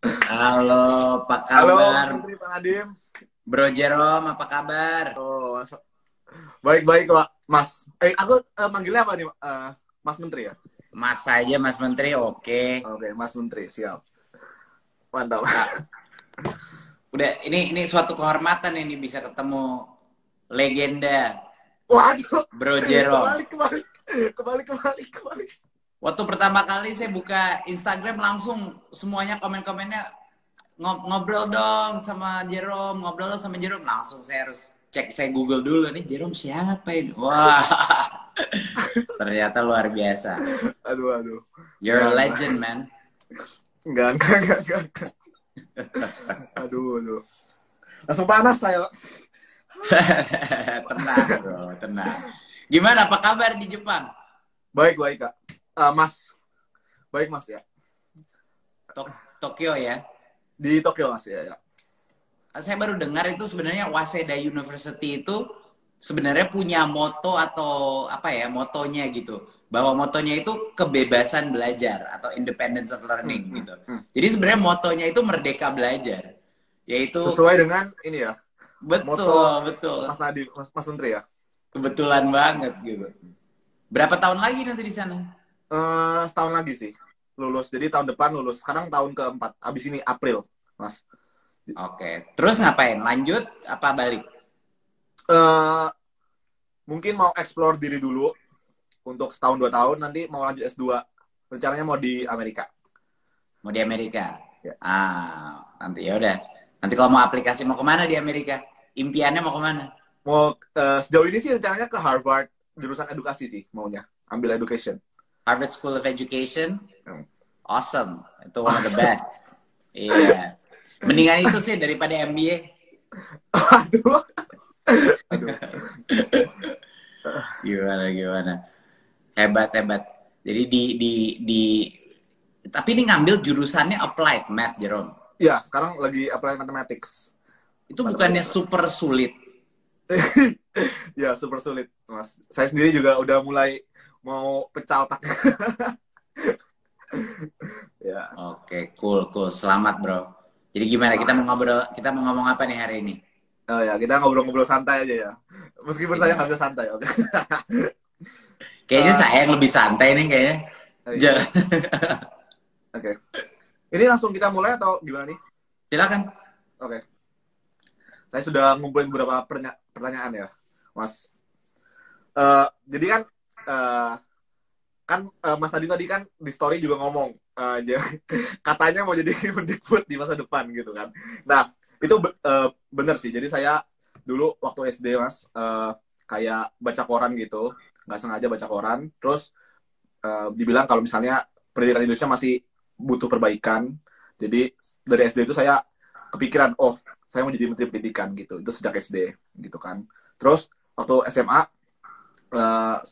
Halo, apa Halo, kabar? Menteri Pak Nadiem. Bro Jerome, apa kabar? Oh, baik-baik, Pak. Mas. Aku manggilnya apa nih? Mas Menteri ya? Mas saja, Mas Menteri, oke. Oke, Mas Menteri, siap. Mantap. Ah, udah, ini suatu kehormatan ini bisa ketemu legenda Waduh, Bro Jerome. kebalik. Waktu pertama kali saya buka Instagram langsung semuanya komen-komennya ngobrol dong sama Jerome, ngobrol dong sama Jerome. Langsung saya harus cek, saya Google dulu nih Jerome siapa ini. Wah, ternyata luar biasa. Aduh. You're a legend, man. Enggak. Aduh. Langsung panas saya, Pak. Tenang bro, tenang. Gimana, apa kabar di Jepang? Baik, Kak. Mas, baik, Mas, ya. Tokyo ya. Di Tokyo, Mas, ya. Saya baru dengar itu sebenarnya Waseda University itu sebenarnya punya moto atau apa ya, motonya gitu. Bahwa motonya itu kebebasan belajar atau independence of learning gitu. Jadi sebenarnya motonya itu merdeka belajar. Yaitu Sesuai dengan ini ya, moto betul. Mas Nadiem, Mas Menteri ya. Kebetulan banget gitu. Berapa tahun lagi nanti di sana? Setahun lagi sih lulus. Jadi tahun depan lulus. Sekarang tahun keempat. Abis ini April, Mas. Oke. Terus ngapain? Lanjut apa balik? Eh Mungkin mau explore diri dulu untuk setahun 2 tahun. Nanti mau lanjut S2. Rencananya mau di Amerika. Mau di Amerika? Ya. Nanti ya udah. Nanti kalau mau aplikasi mau kemana di Amerika? Impiannya mau kemana? Mau sejauh ini sih rencananya ke Harvard, jurusan edukasi sih maunya. Ambil education. Harvard School of Education? Hmm. Awesome. Itu one of the best. Iya. Mendingan itu sih daripada MBA. Aduh. Gimana? Hebat. Jadi di tapi ini ngambil jurusannya applied math, Jerome. Ya, sekarang lagi apply mathematics. Itu bukannya super sulit? Ya, super sulit, Mas. Saya sendiri juga udah mulai mau pecah otak. Ya. Oke, cool. Selamat, bro. Jadi gimana? Kita mau ngomong apa nih hari ini? Oh ya, kita ngobrol-ngobrol santai aja ya. Meskipun saya nggak bisa santai, oke. Kayaknya saya yang lebih santai nih kayaknya. Iya. Oke. Ini langsung kita mulai atau gimana nih? Silakan. Oke. Saya sudah ngumpulin beberapa pertanyaan ya, Mas. Jadi kan, Mas tadi kan di story juga ngomong, katanya mau jadi Mendikbud di masa depan gitu kan. Nah, itu bener sih. Jadi saya dulu waktu SD, Mas, kayak baca koran gitu, nggak sengaja baca koran, terus dibilang kalau misalnya pendidikan Indonesia masih butuh perbaikan. Jadi dari SD itu saya kepikiran, oh saya mau jadi menteri pendidikan gitu. Itu sejak SD gitu kan. Terus waktu SMA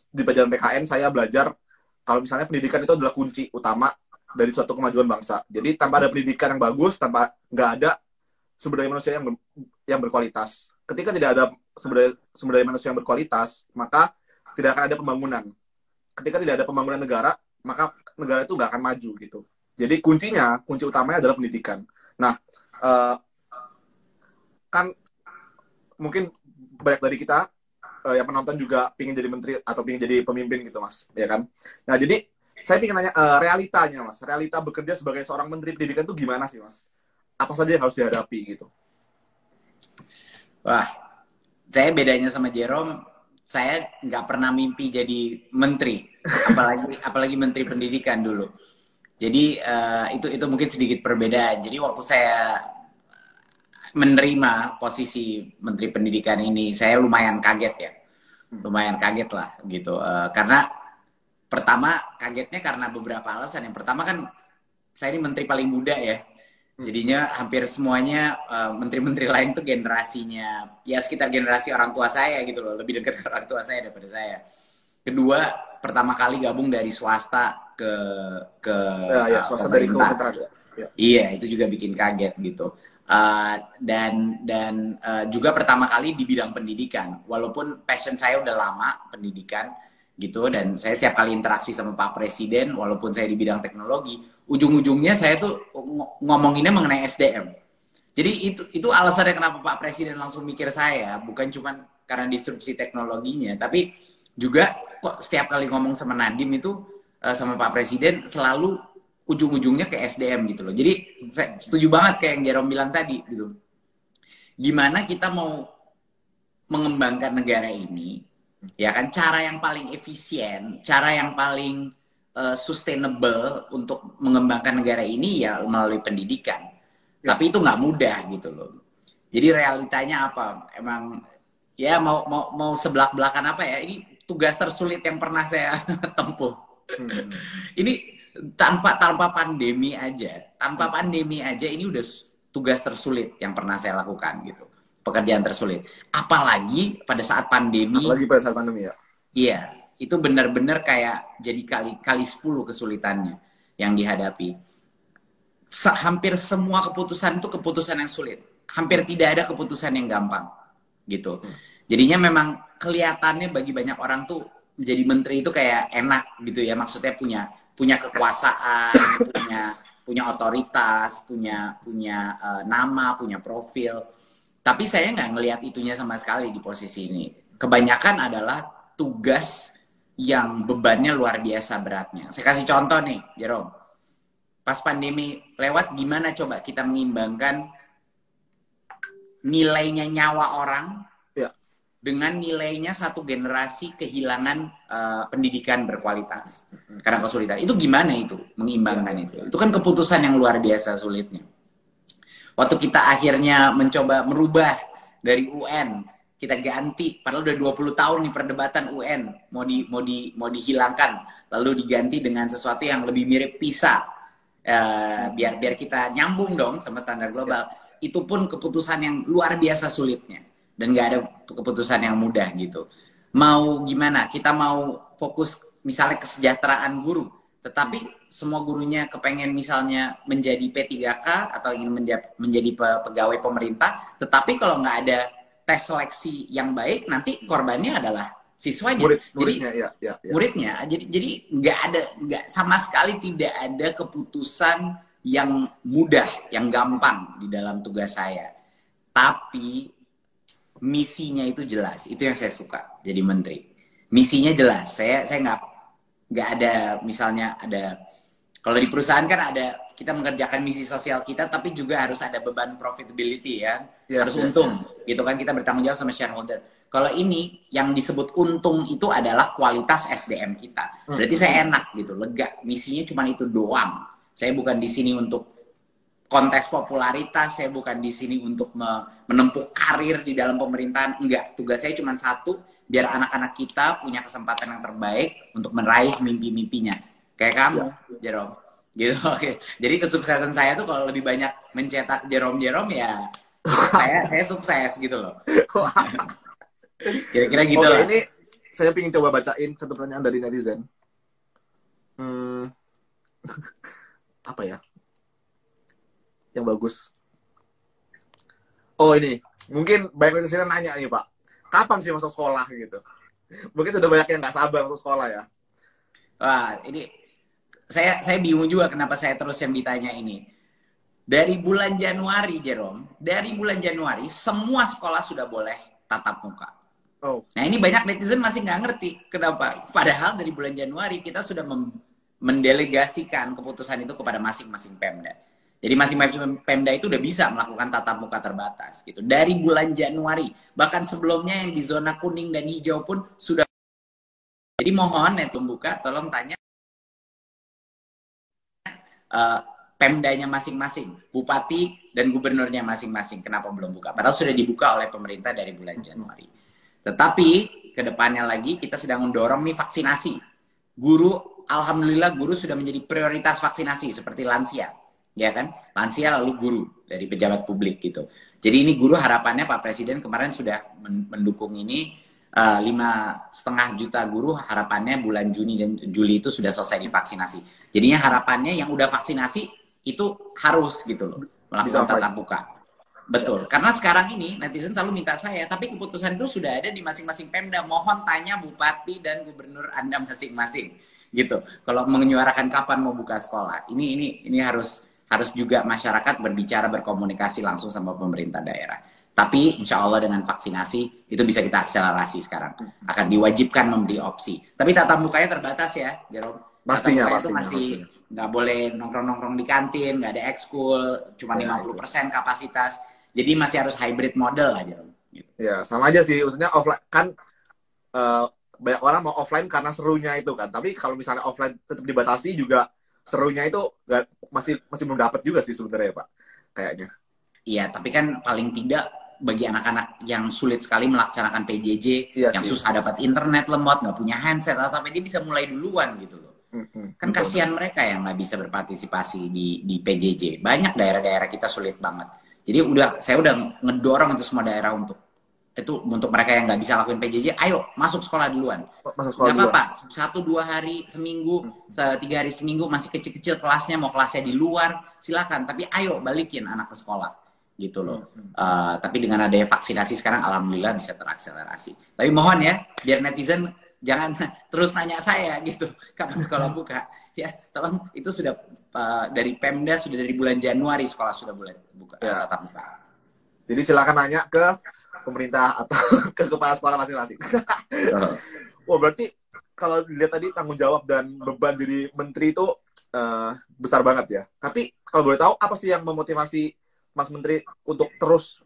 di pelajaran PKN saya belajar kalau misalnya pendidikan itu adalah kunci utama dari suatu kemajuan bangsa. Jadi tanpa ada pendidikan yang bagus, tanpa nggak ada sumber daya manusia yang berkualitas. Ketika tidak ada sumber daya manusia yang berkualitas, maka tidak akan ada pembangunan. Ketika tidak ada pembangunan negara, maka negara itu nggak akan maju gitu. Jadi kunci utamanya adalah pendidikan. Nah, kan mungkin banyak dari kita yang penonton juga pingin jadi menteri atau pingin jadi pemimpin gitu, Mas, ya kan? Nah, jadi saya pingin nanya realitanya, Mas. Realita bekerja sebagai seorang menteri pendidikan itu gimana sih, Mas? Apa saja yang harus dihadapi gitu? Wah, saya bedanya sama Jerome, saya nggak pernah mimpi jadi menteri, apalagi menteri pendidikan dulu. Jadi itu mungkin sedikit perbedaan. Jadi waktu saya menerima posisi menteri pendidikan ini, saya lumayan kaget ya, lumayan kaget lah gitu. Karena pertama kagetnya karena beberapa alasan. Yang pertama kan saya ini menteri paling muda ya. Jadinya hampir semuanya menteri-menteri lain tuh generasinya ya sekitar generasi orang tua saya gitu loh, lebih dekat ke orang tua saya daripada saya. Kedua, pertama kali gabung dari swasta ke Swasta dari pemerintah. Ya. Iya, itu juga bikin kaget gitu. Dan juga pertama kali di bidang pendidikan. Walaupun passion saya udah lama pendidikan, gitu. Dan saya setiap kali interaksi sama Pak Presiden, walaupun saya di bidang teknologi, ujung-ujungnya saya tuh ngomonginnya mengenai SDM. Jadi itu alasannya kenapa Pak Presiden langsung mikir saya, bukan cuma karena disrupsi teknologinya, tapi juga kok setiap kali ngomong sama Nadiem itu sama Pak Presiden selalu ujung-ujungnya ke SDM gitu loh. Jadi saya setuju banget kayak yang Jerome bilang tadi gitu. Gimana kita mau mengembangkan negara ini, ya kan, cara yang paling efisien, cara yang paling sustainable untuk mengembangkan negara ini ya melalui pendidikan. Ya. Tapi itu nggak mudah gitu loh. Jadi realitanya apa? Emang ya mau sebelak-belakan apa ya? Ini tugas tersulit yang pernah saya tempuh. Ini tanpa pandemi aja, ini udah tugas tersulit yang pernah saya lakukan gitu. Pekerjaan tersulit. Apalagi pada saat pandemi. Ya. Iya, itu benar-benar kayak jadi kali 10 kesulitannya yang dihadapi. Hampir semua keputusan itu keputusan yang sulit. Hampir tidak ada keputusan yang gampang gitu. Jadinya memang kelihatannya bagi banyak orang tuh menjadi menteri itu kayak enak gitu ya, maksudnya punya kekuasaan, punya otoritas, punya nama, punya profil. Tapi saya nggak ngelihat itunya sama sekali di posisi ini. Kebanyakan adalah tugas yang bebannya luar biasa beratnya. Saya kasih contoh nih, Jerome. Pas pandemi lewat, gimana coba kita mengimbangkan nilainya nyawa orang dengan nilainya satu generasi kehilangan pendidikan berkualitas karena kesulitan. Itu gimana itu mengimbangkan itu? Itu kan keputusan yang luar biasa sulitnya. Waktu kita akhirnya mencoba merubah dari UN, kita ganti, padahal udah 20 tahun nih perdebatan UN mau dihilangkan, lalu diganti dengan sesuatu yang lebih mirip PISA, biar kita nyambung dong sama standar global. Itu pun keputusan yang luar biasa sulitnya. Dan nggak ada keputusan yang mudah gitu. Mau gimana? Kita mau fokus misalnya kesejahteraan guru, tetapi semua gurunya kepengen misalnya menjadi P3K atau ingin menjadi pegawai pemerintah, tetapi kalau nggak ada tes seleksi yang baik, nanti korbannya adalah siswanya. Muridnya. Jadi nggak sama sekali tidak ada keputusan yang mudah, yang gampang di dalam tugas saya. Tapi misinya itu jelas, itu yang saya suka jadi menteri. Misinya jelas. Saya nggak ada misalnya ada, kalau di perusahaan kan ada kita mengerjakan misi sosial kita, tapi juga harus ada beban profitability ya, harus untung, gitu kan, kita bertanggung jawab sama shareholder. Kalau ini yang disebut untung itu adalah kualitas SDM kita. Berarti saya enak gitu, lega. Misinya cuma itu doang. Saya bukan di sini untuk kontes popularitas, saya bukan di sini untuk menempuh karir di dalam pemerintahan. Enggak, tugas saya cuma satu, biar anak-anak kita punya kesempatan yang terbaik untuk meraih mimpi-mimpinya. Kayak kamu, Jerome. Gitu, oke. Jadi kesuksesan saya tuh kalau lebih banyak mencetak Jerome ya, saya sukses gitu loh. Kira-kira gitu lah. Ini saya ingin coba bacain satu pertanyaan dari netizen. Apa ya? Yang bagus. Oh ini, mungkin banyak netizen nanya nih Pak, kapan sih masuk sekolah gitu? Mungkin sudah banyak yang nggak sabar masuk sekolah ya. Wah, ini saya bingung juga kenapa saya terus yang ditanya ini. Dari bulan Januari, Jerome, dari bulan Januari semua sekolah sudah boleh tatap muka. Oh. Nah ini banyak netizen masih nggak ngerti kenapa. Padahal dari bulan Januari kita sudah mendelegasikan keputusan itu kepada masing-masing Pemda. Jadi masing-masing Pemda itu udah bisa melakukan tatap muka terbatas gitu. Dari bulan Januari, bahkan sebelumnya yang di zona kuning dan hijau pun sudah. Jadi mohon net membuka, tolong tanya Pemdanya masing-masing, bupati dan gubernurnya masing-masing, kenapa belum buka? Padahal sudah dibuka oleh pemerintah dari bulan Januari. Tetapi kedepannya lagi kita sedang mendorong nih vaksinasi. Guru, alhamdulillah guru sudah menjadi prioritas vaksinasi seperti lansia. Ya kan, lansia lalu guru dari pejabat publik gitu. Jadi ini guru harapannya Pak Presiden kemarin sudah mendukung ini 5,5 juta guru, harapannya bulan Juni dan Juli itu sudah selesai divaksinasi. Jadinya harapannya yang udah vaksinasi itu harus gitu loh melakukan tatap muka. Betul. Karena sekarang ini netizen selalu minta saya, tapi keputusan itu sudah ada di masing-masing Pemda. Mohon tanya bupati dan gubernur Anda masing-masing. Gitu. Kalau menyuarakan kapan mau buka sekolah. Ini harus juga masyarakat berbicara, berkomunikasi langsung sama pemerintah daerah. Tapi insya Allah dengan vaksinasi itu bisa kita akselerasi sekarang. Akan diwajibkan memberi opsi. Tapi tatap mukanya terbatas ya, Jerome. Pastinya, Tatap muka itu masih nggak boleh nongkrong-nongkrong di kantin, nggak ada ekskul, cuma 50% kapasitas. Jadi masih harus hybrid model aja. Gitu. Ya, sama aja sih. Maksudnya offline kan banyak orang mau offline karena serunya itu kan. Tapi kalau misalnya offline tetap dibatasi juga serunya itu masih belum dapat juga sih sebenarnya Pak. Kayaknya. Iya, tapi kan paling tidak bagi anak-anak yang sulit sekali melaksanakan PJJ, yang susah dapat internet lemot, nggak punya handset atau apa, dia bisa mulai duluan gitu loh. Kan kasihan mereka yang nggak bisa berpartisipasi di PJJ. Banyak daerah-daerah kita sulit banget. Jadi saya udah ngedorong untuk semua daerah untuk mereka yang nggak bisa lakuin PJJ, ayo masuk sekolah duluan. Nggak apa-apa, 1-2 hari seminggu, 3 hari seminggu masih kecil-kecil kelasnya, mau kelasnya di luar, silakan. Tapi ayo balikin anak ke sekolah, gitu loh. Tapi dengan adanya vaksinasi sekarang, alhamdulillah bisa terakselerasi. Tapi mohon ya, biar netizen jangan terus nanya saya gitu, kapan sekolah buka. Ya, tolong itu sudah dari Pemda sudah dari bulan Januari sekolah sudah mulai buka tatap muka. Jadi silakan nanya ke pemerintah atau ke kepala sekolah masing-masing. Wah, berarti kalau dilihat tadi tanggung jawab dan beban dari menteri itu besar banget ya. Tapi kalau boleh tahu apa sih yang memotivasi Mas Menteri untuk terus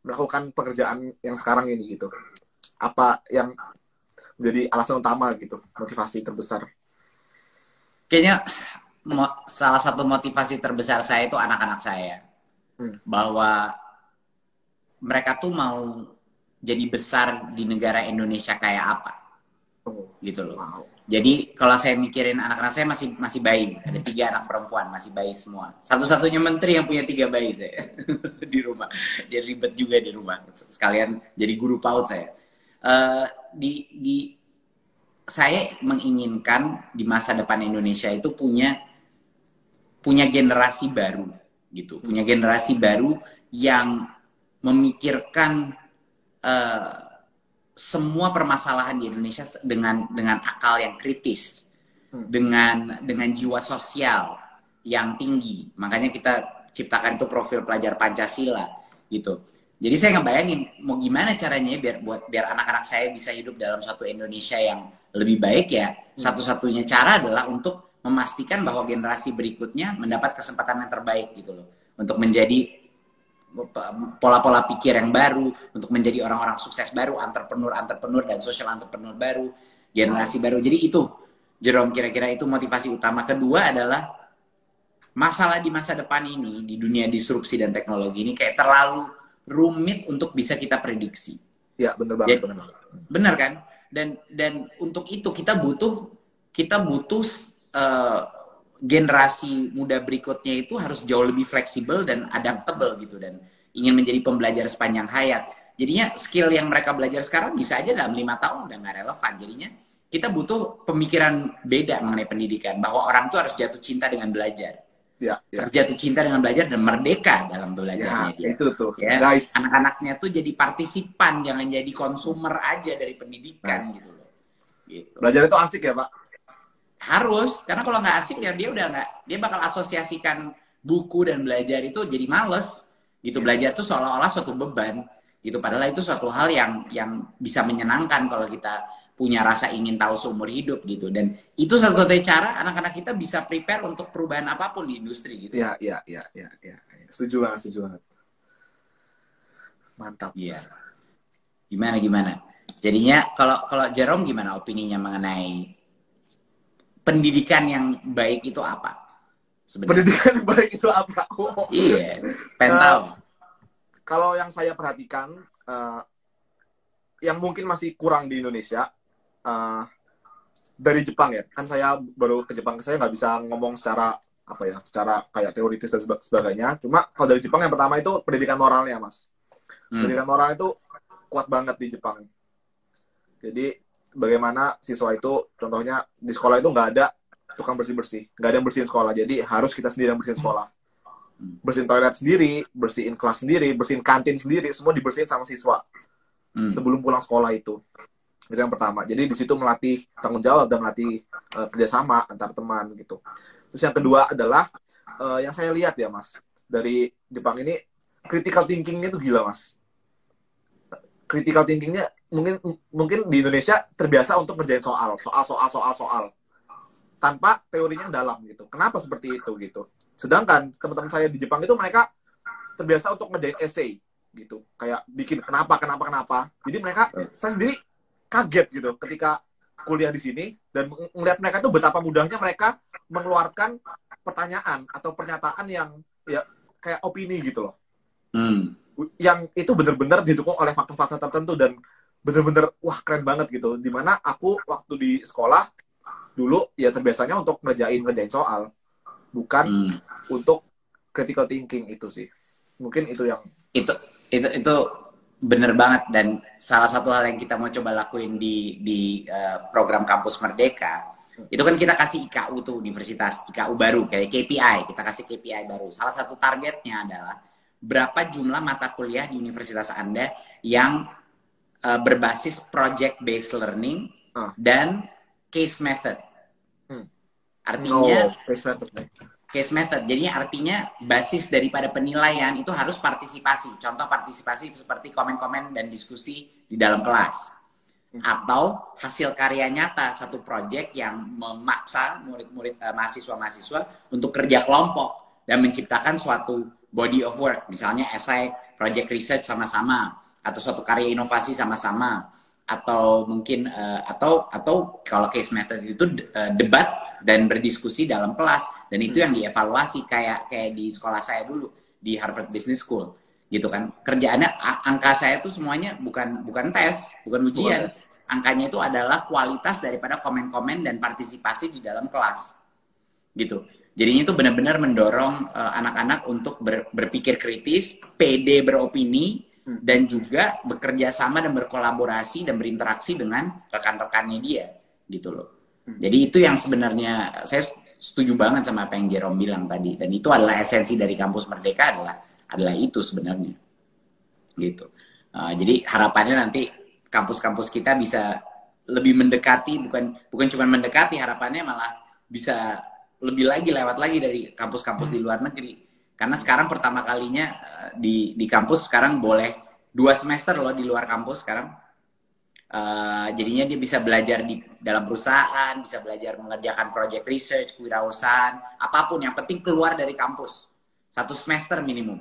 melakukan pekerjaan yang sekarang ini gitu? Apa yang menjadi alasan utama gitu, motivasi terbesar? Kayaknya salah satu motivasi terbesar saya itu anak-anak saya. Bahwa mereka tuh mau jadi besar di negara Indonesia kayak apa. Gitu loh. Wow. Jadi kalau saya mikirin anak-anak saya masih bayi. Ada 3 anak perempuan, masih bayi semua. Satu-satunya menteri yang punya 3 bayi saya di rumah. Jadi ribet juga di rumah. Sekalian jadi guru PAUD saya. Saya menginginkan di masa depan Indonesia itu punya generasi baru gitu, punya generasi baru yang memikirkan semua permasalahan di Indonesia dengan akal yang kritis, dengan jiwa sosial yang tinggi. Makanya kita ciptakan itu profil pelajar Pancasila gitu. Jadi saya ngebayangin mau gimana caranya biar anak-anak saya bisa hidup dalam suatu Indonesia yang lebih baik ya. Satu-satunya cara adalah untuk memastikan bahwa generasi berikutnya mendapat kesempatan yang terbaik gitu loh. Untuk menjadi pola-pola pikir yang baru, untuk menjadi orang-orang sukses baru, entrepreneur dan social entrepreneur baru, generasi baru. Jadi itu, Jerome, kira-kira itu motivasi utama. Kedua adalah masalah di masa depan ini, di dunia disrupsi dan teknologi ini kayak terlalu rumit untuk bisa kita prediksi. Ya, benar banget. Benar kan? Dan untuk itu kita butuh generasi muda berikutnya itu harus jauh lebih fleksibel dan adaptable gitu, dan ingin menjadi pembelajar sepanjang hayat. Jadinya skill yang mereka belajar sekarang bisa aja dalam 5 tahun udah nggak relevan. Jadinya kita butuh pemikiran beda mengenai pendidikan, bahwa orang tuh harus jatuh cinta dengan belajar. Harus jatuh cinta dengan belajar dan merdeka dalam belajarnya dia. Itu tuh, ya. Guys. Anak-anaknya tuh jadi partisipan, jangan jadi konsumer aja dari pendidikan gitu loh. Gitu. Belajar itu asik ya, Pak? Harus, karena kalau nggak asik ya dia bakal asosiasikan buku dan belajar itu jadi males gitu. Belajar itu seolah-olah suatu beban gitu, padahal itu suatu hal yang bisa menyenangkan kalau kita punya rasa ingin tahu seumur hidup gitu. Dan itu satu-satunya cara anak-anak kita bisa prepare untuk perubahan apapun di industri gitu. Iya. Setuju banget. Mantap. Iya. Gimana? Jadinya kalau Jerome gimana opininya mengenai pendidikan yang baik itu apa? Sebenarnya. Pendidikan yang baik itu apa? Iya, pengen tahu. Kalau yang saya perhatikan, yang mungkin masih kurang di Indonesia, dari Jepang ya. Kan saya baru ke Jepang, saya nggak bisa ngomong secara kayak teoritis dan sebagainya. Cuma kalau dari Jepang yang pertama itu pendidikan moralnya, Mas. Pendidikan moral itu kuat banget di Jepang. Jadi bagaimana siswa itu, contohnya di sekolah itu nggak ada tukang bersih-bersih, nggak ada yang bersihin sekolah, jadi harus kita sendiri yang bersihin sekolah. Bersihin toilet sendiri, bersihin kelas sendiri, bersihin kantin sendiri, semua dibersihin sama siswa sebelum pulang sekolah itu. Itu yang pertama. Jadi di situ melatih tanggung jawab dan melatih kerjasama antar teman gitu. Terus yang kedua adalah yang saya lihat ya Mas, dari Jepang ini critical thinking-nya itu gila Mas. Critical thinking-nya mungkin di Indonesia terbiasa untuk ngerjain soal tanpa teorinya yang dalam gitu. Kenapa seperti itu gitu? Sedangkan teman-teman saya di Jepang itu mereka terbiasa untuk ngerjain essay gitu. Kayak bikin kenapa. Jadi saya sendiri kaget gitu ketika kuliah di sini dan melihat mereka itu betapa mudahnya mereka mengeluarkan pertanyaan atau pernyataan yang ya kayak opini gitu loh. Yang itu benar-benar didukung oleh fakta-fakta tertentu dan benar-benar wah keren banget gitu. Dimana aku waktu di sekolah dulu ya terbiasanya untuk ngerjain soal, bukan untuk critical thinking itu sih. Mungkin itu yang itu bener banget, dan salah satu hal yang kita mau coba lakuin di program Kampus Merdeka itu kan kita kasih IKU tuh, universitas IKU baru kayak KPI, kita kasih KPI baru. Salah satu targetnya adalah berapa jumlah mata kuliah di universitas Anda yang berbasis project based learning dan case method. Artinya case method. Jadinya artinya basis daripada penilaian itu harus partisipasi. Contoh partisipasi seperti komen-komen dan diskusi di dalam kelas. Atau hasil karya nyata satu project yang memaksa murid-murid mahasiswa-mahasiswa untuk kerja kelompok dan menciptakan suatu body of work. Misalnya esai, project research sama-sama, atau suatu karya inovasi sama-sama, atau mungkin atau kalau case method itu debat dan berdiskusi dalam kelas, dan itu yang dievaluasi kayak di sekolah saya dulu di Harvard Business School gitu kan. Kerjaannya angka saya tuh semuanya bukan tes, bukan ujian. Angkanya itu adalah kualitas daripada komen-komen dan partisipasi di dalam kelas gitu. Jadinya itu benar-benar mendorong anak-anak untuk berpikir kritis, pede beropini, dan juga bekerja sama dan berkolaborasi dan berinteraksi dengan rekan-rekannya dia gitu loh. Jadi itu yang sebenarnya saya setuju banget sama apa yang Jerome bilang tadi, dan itu adalah esensi dari Kampus Merdeka adalah itu sebenarnya gitu. Jadi harapannya nanti kampus-kampus kita bisa lebih mendekati, bukan cuma mendekati, harapannya malah bisa lebih lewat lagi dari kampus-kampus di luar negeri. Karena sekarang pertama kalinya di kampus sekarang boleh 2 semester loh di luar kampus sekarang. Jadinya dia bisa belajar di dalam perusahaan, bisa belajar mengerjakan project research, kewirausahaan, apapun. Yang penting keluar dari kampus. 1 semester minimum.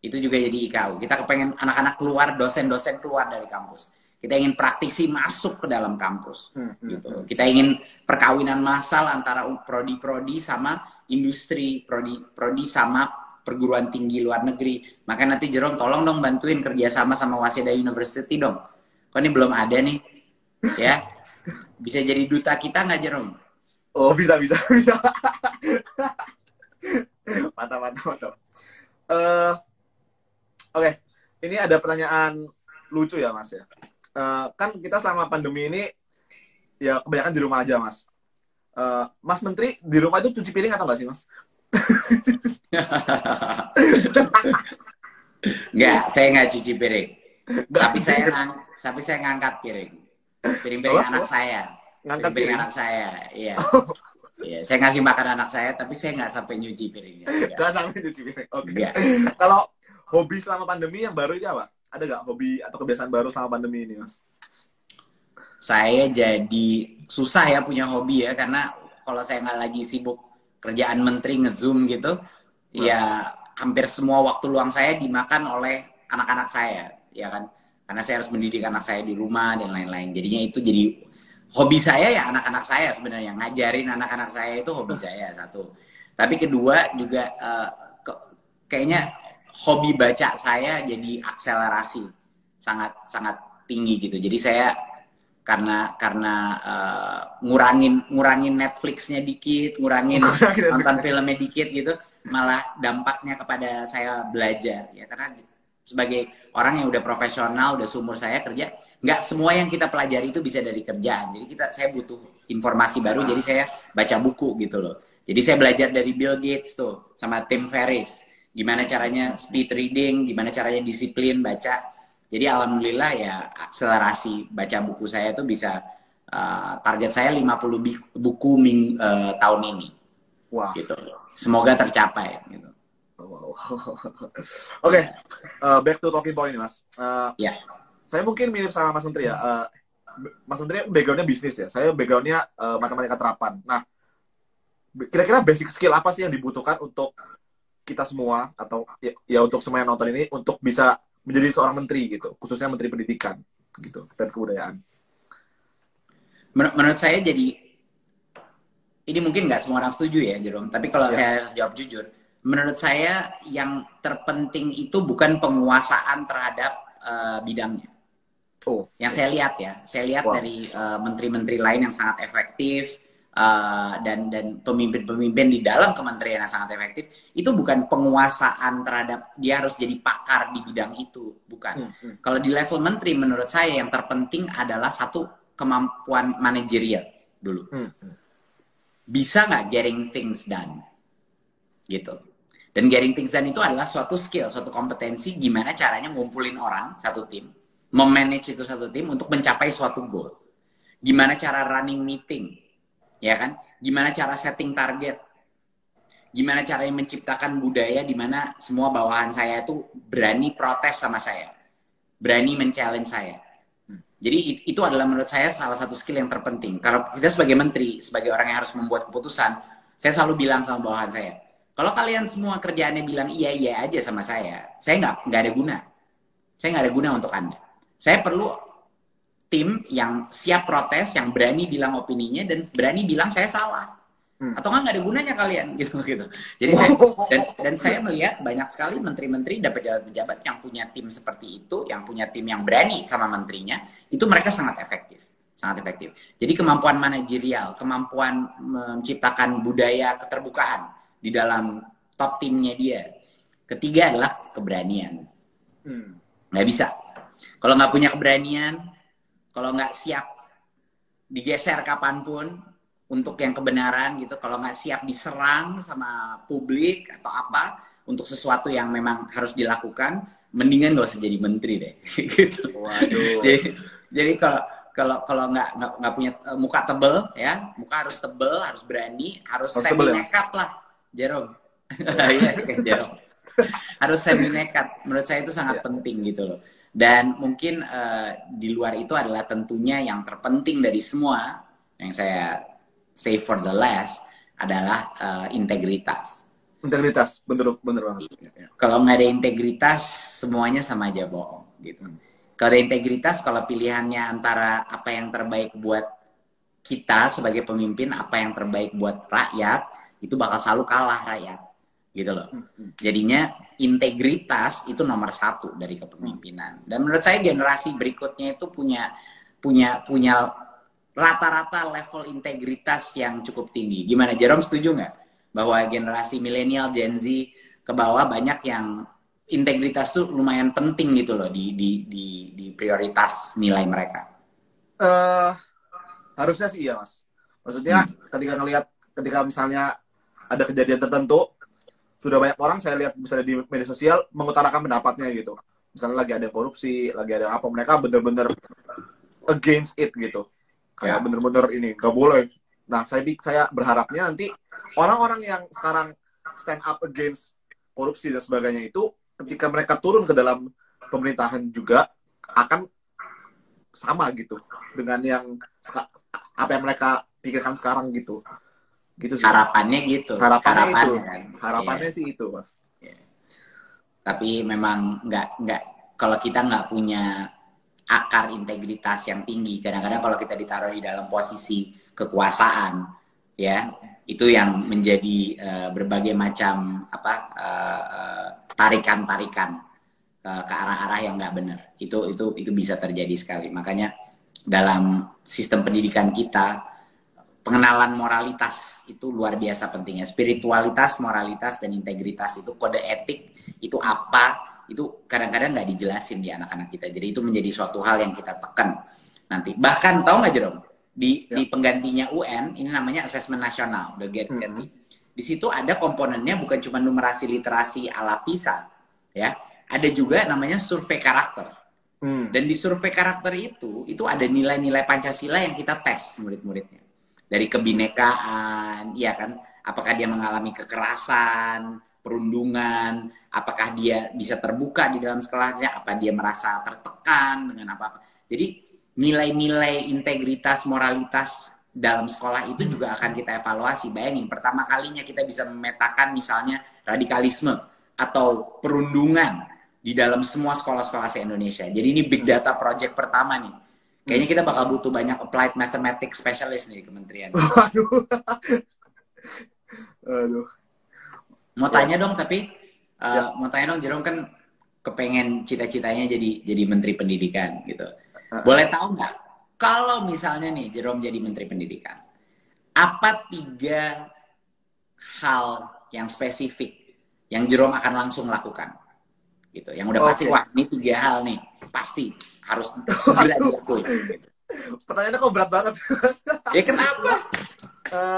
Itu juga jadi IKU. Kita kepengen anak-anak keluar, dosen-dosen keluar dari kampus. Kita ingin praktisi masuk ke dalam kampus. Gitu. Kita ingin perkawinan massal antara prodi-prodi sama industri, prodi sama perguruan tinggi luar negeri. Maka nanti Jerome tolong dong bantuin kerjasama sama Waseda University dong. Kok ini belum ada nih, ya? Bisa jadi duta kita nggak Jerome? Oh bisa. Mantap. Oke. Ini ada pertanyaan lucu ya Mas ya. Kan kita selama pandemi ini ya kebanyakan di rumah aja Mas. Mas Menteri di rumah itu cuci piring atau nggak sih Mas? Enggak, saya nggak cuci piring. Tapi saya ngangkat piring anak saya. Ngangkat piring anak saya, iya. Iya, saya ngasih makan anak saya, tapi saya nggak sampai nyuci piringnya. Nggak sampai nyuci piring. Oke. Kalau hobi selama pandemi yang baru itu apa? Ada nggak hobi atau kebiasaan baru selama pandemi ini, Mas? Saya jadi susah ya punya hobi ya, karena kalau saya nggak lagi sibuk kerjaan menteri nge-zoom gitu, ya hampir semua waktu luang saya dimakan oleh anak-anak saya, ya kan? Karena saya harus mendidik anak saya di rumah dan lain-lain. Jadinya itu jadi hobi saya ya anak-anak saya sebenarnya. Ngajarin anak-anak saya itu hobi saya, satu. Tapi kedua juga kayaknya hobi baca saya jadi akselerasi sangat tinggi gitu. Jadi saya karena ngurangin Netflix-nya dikit, ngurangin nonton filmnya dikit gitu, malah dampaknya kepada saya belajar ya, karena sebagai orang yang udah profesional, udah seumur saya kerja, nggak semua yang kita pelajari itu bisa dari kerjaan. Jadi saya butuh informasi baru, jadi saya baca buku gitu loh. Jadi saya belajar dari Bill Gates tuh sama Tim Ferriss. Gimana caranya speed reading, gimana caranya disiplin baca. Jadi alhamdulillah ya akselerasi baca buku saya itu bisa target saya 50 buku tahun ini. Wah. Gitu. Semoga tercapai gitu. Wow. Oke, back to talking point ini, Mas. Ya. Saya mungkin mirip sama Mas Menteri ya. Mas Menteri background-nya bisnis ya. Saya background-nya matematika terapan. Nah, kira-kira basic skill apa sih yang dibutuhkan untuk kita semua atau ya untuk semua yang nonton ini untuk bisa menjadi seorang menteri gitu, khususnya menteri pendidikan gitu dan kebudayaan. Menurut saya jadi ini mungkin nggak semua orang setuju ya, Jerome. Tapi kalau saya jawab jujur, menurut saya yang terpenting itu bukan penguasaan terhadap bidangnya. Yang saya lihat ya, saya lihat dari menteri-menteri lain yang sangat efektif dan pemimpin-pemimpin di dalam kementerian yang sangat efektif, itu bukan penguasaan terhadap dia harus jadi pakar di bidang itu, bukan. Kalau di level menteri, menurut saya yang terpenting adalah satu kemampuan manajerial dulu. Bisa nggak getting things done, gitu. Dan getting things done itu adalah suatu skill, suatu kompetensi gimana caranya ngumpulin orang satu tim, memanage itu satu tim untuk mencapai suatu goal. Gimana cara running meeting, ya kan? Gimana cara setting target? Gimana caranya menciptakan budaya di mana semua bawahan saya itu berani protes sama saya, berani men-challenge saya. Jadi itu adalah menurut saya salah satu skill yang terpenting. Kalau kita sebagai menteri, sebagai orang yang harus membuat keputusan, saya selalu bilang sama bawahan saya, kalau kalian semua kerjaannya bilang iya aja sama saya nggak ada guna. Saya nggak ada guna untuk Anda. Saya perlu tim yang siap protes, yang berani bilang opininya dan berani bilang saya salah. Atau nggak ada gunanya kalian gitu. Jadi saya melihat banyak sekali menteri-menteri dan pejabat-pejabat yang punya tim seperti itu, yang punya tim yang berani sama menterinya, itu mereka sangat efektif. Jadi kemampuan manajerial, kemampuan menciptakan budaya keterbukaan di dalam top timnya dia. Ketiga adalah keberanian. Nggak bisa. Kalau nggak punya keberanian, kalau nggak siap digeser kapanpun untuk yang kebenaran gitu, kalau nggak siap diserang sama publik atau apa untuk sesuatu yang memang harus dilakukan, mendingan nggak usah jadi menteri deh. Gitu. Waduh. Jadi kalau nggak punya muka tebel ya, muka harus tebel, harus berani, harus semi nekat lah, Jerome. Iya, Jerome. Harus semi nekat. Menurut saya itu sangat penting gitu loh. Dan mungkin di luar itu adalah tentunya yang terpenting dari semua yang saya save for the last adalah integritas. Integritas, bener banget. Kalau nggak ada integritas, semuanya sama aja bohong gitu. Kalau ada integritas, kalau pilihannya antara apa yang terbaik buat kita sebagai pemimpin, apa yang terbaik buat rakyat, itu bakal selalu kalah rakyat, gitu loh. Jadinya integritas itu nomor satu dari kepemimpinan. Dan menurut saya generasi berikutnya itu punya rata-rata level integritas yang cukup tinggi. Gimana, Jerome, setuju nggak bahwa generasi milenial, Gen Z ke bawah banyak yang integritas tuh lumayan penting gitu loh di prioritas nilai mereka? Harusnya sih iya, Mas. Maksudnya ketika misalnya ada kejadian tertentu, sudah banyak orang saya lihat misalnya di media sosial mengutarakan pendapatnya gitu. Misalnya lagi ada korupsi, lagi ada apa, mereka bener-bener against it gitu. Kayak bener-bener ini nggak boleh. Nah, saya berharapnya nanti orang-orang yang sekarang stand up against korupsi dan sebagainya itu ketika mereka turun ke dalam pemerintahan juga akan sama gitu dengan yang apa yang mereka pikirkan sekarang gitu. Gitu sih. Harapannya gitu. Harapannya sih itu, Mas. Tapi memang nggak kalau kita nggak punya akar integritas yang tinggi, kadang-kadang kalau kita ditaruh di dalam posisi kekuasaan, ya itu yang menjadi berbagai macam tarikan-tarikan ke arah-arah yang nggak benar. Itu bisa terjadi sekali. Makanya dalam sistem pendidikan kita, pengenalan moralitas itu luar biasa pentingnya. Spiritualitas, moralitas, dan integritas itu, kode etik itu apa, itu kadang-kadang nggak dijelasin di anak-anak kita. Jadi itu menjadi suatu hal yang kita tekan nanti. Bahkan tahu nggak, Jerome? Di penggantinya UN, ini namanya asesmen nasional, udah ganti. Di situ ada komponennya bukan cuma numerasi literasi ala PISA, ya. Ada juga namanya survei karakter. Dan di survei karakter itu ada nilai-nilai Pancasila yang kita tes murid-muridnya. Dari kebinekaan, ya kan? Apakah dia mengalami kekerasan, perundungan, apakah dia bisa terbuka di dalam sekolahnya, apa dia merasa tertekan dengan apa-apa. Jadi nilai-nilai integritas, moralitas dalam sekolah itu juga akan kita evaluasi. Bayangin, pertama kalinya kita bisa memetakan misalnya radikalisme atau perundungan di dalam semua sekolah-sekolah se-Indonesia. Jadi ini big data project pertama nih. Kayaknya kita bakal butuh banyak applied mathematics specialist nih di kementerian. Aduh. Mau tanya dong, tapi mau tanya dong, Jerome kan kepengen cita-citanya jadi Menteri Pendidikan gitu. Boleh tahu nggak, kalau misalnya nih Jerome jadi Menteri Pendidikan, apa 3 hal yang spesifik yang Jerome akan langsung lakukan? Gitu. Yang udah pasti, wah ini 3 hal nih, pasti harus segera dilakuin. Pertanyaannya kok berat banget? Ya kenapa?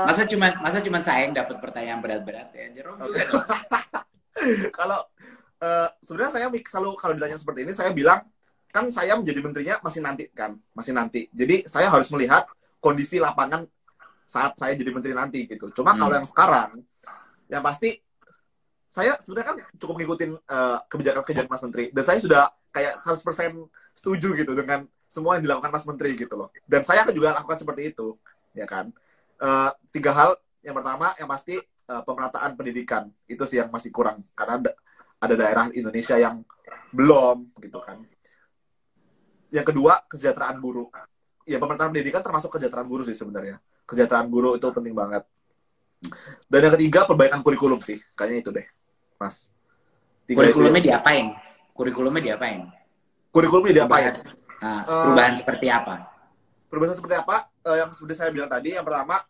Masa cuma saya yang dapat pertanyaan berat-berat ya, Jerome juga dong. Kalau sebenarnya saya selalu kalau ditanya seperti ini, saya bilang kan saya menjadi menterinya masih nanti. Jadi saya harus melihat kondisi lapangan saat saya jadi menteri nanti gitu. Cuma kalau yang sekarang, yang pasti saya sebenarnya kan cukup ngikutin kebijakan-kebijakan Mas Menteri, dan saya sudah kayak 100% setuju gitu dengan semua yang dilakukan Mas Menteri gitu loh. Dan saya akan juga lakukan seperti itu, ya kan. 3 hal, yang pertama yang pasti pemerataan pendidikan itu sih yang masih kurang, karena ada daerah Indonesia yang belum gitu kan. Yang kedua, kesejahteraan guru. Ya, pemerataan pendidikan termasuk kesejahteraan guru sih sebenarnya. Kesejahteraan guru itu penting banget. Dan yang ketiga, perbaikan kurikulum sih. Kayaknya itu deh, Mas. Kurikulumnya diapain? Kurikulumnya diapain? Perubahan seperti apa? Perubahan seperti apa? Yang seperti saya bilang tadi, yang pertama,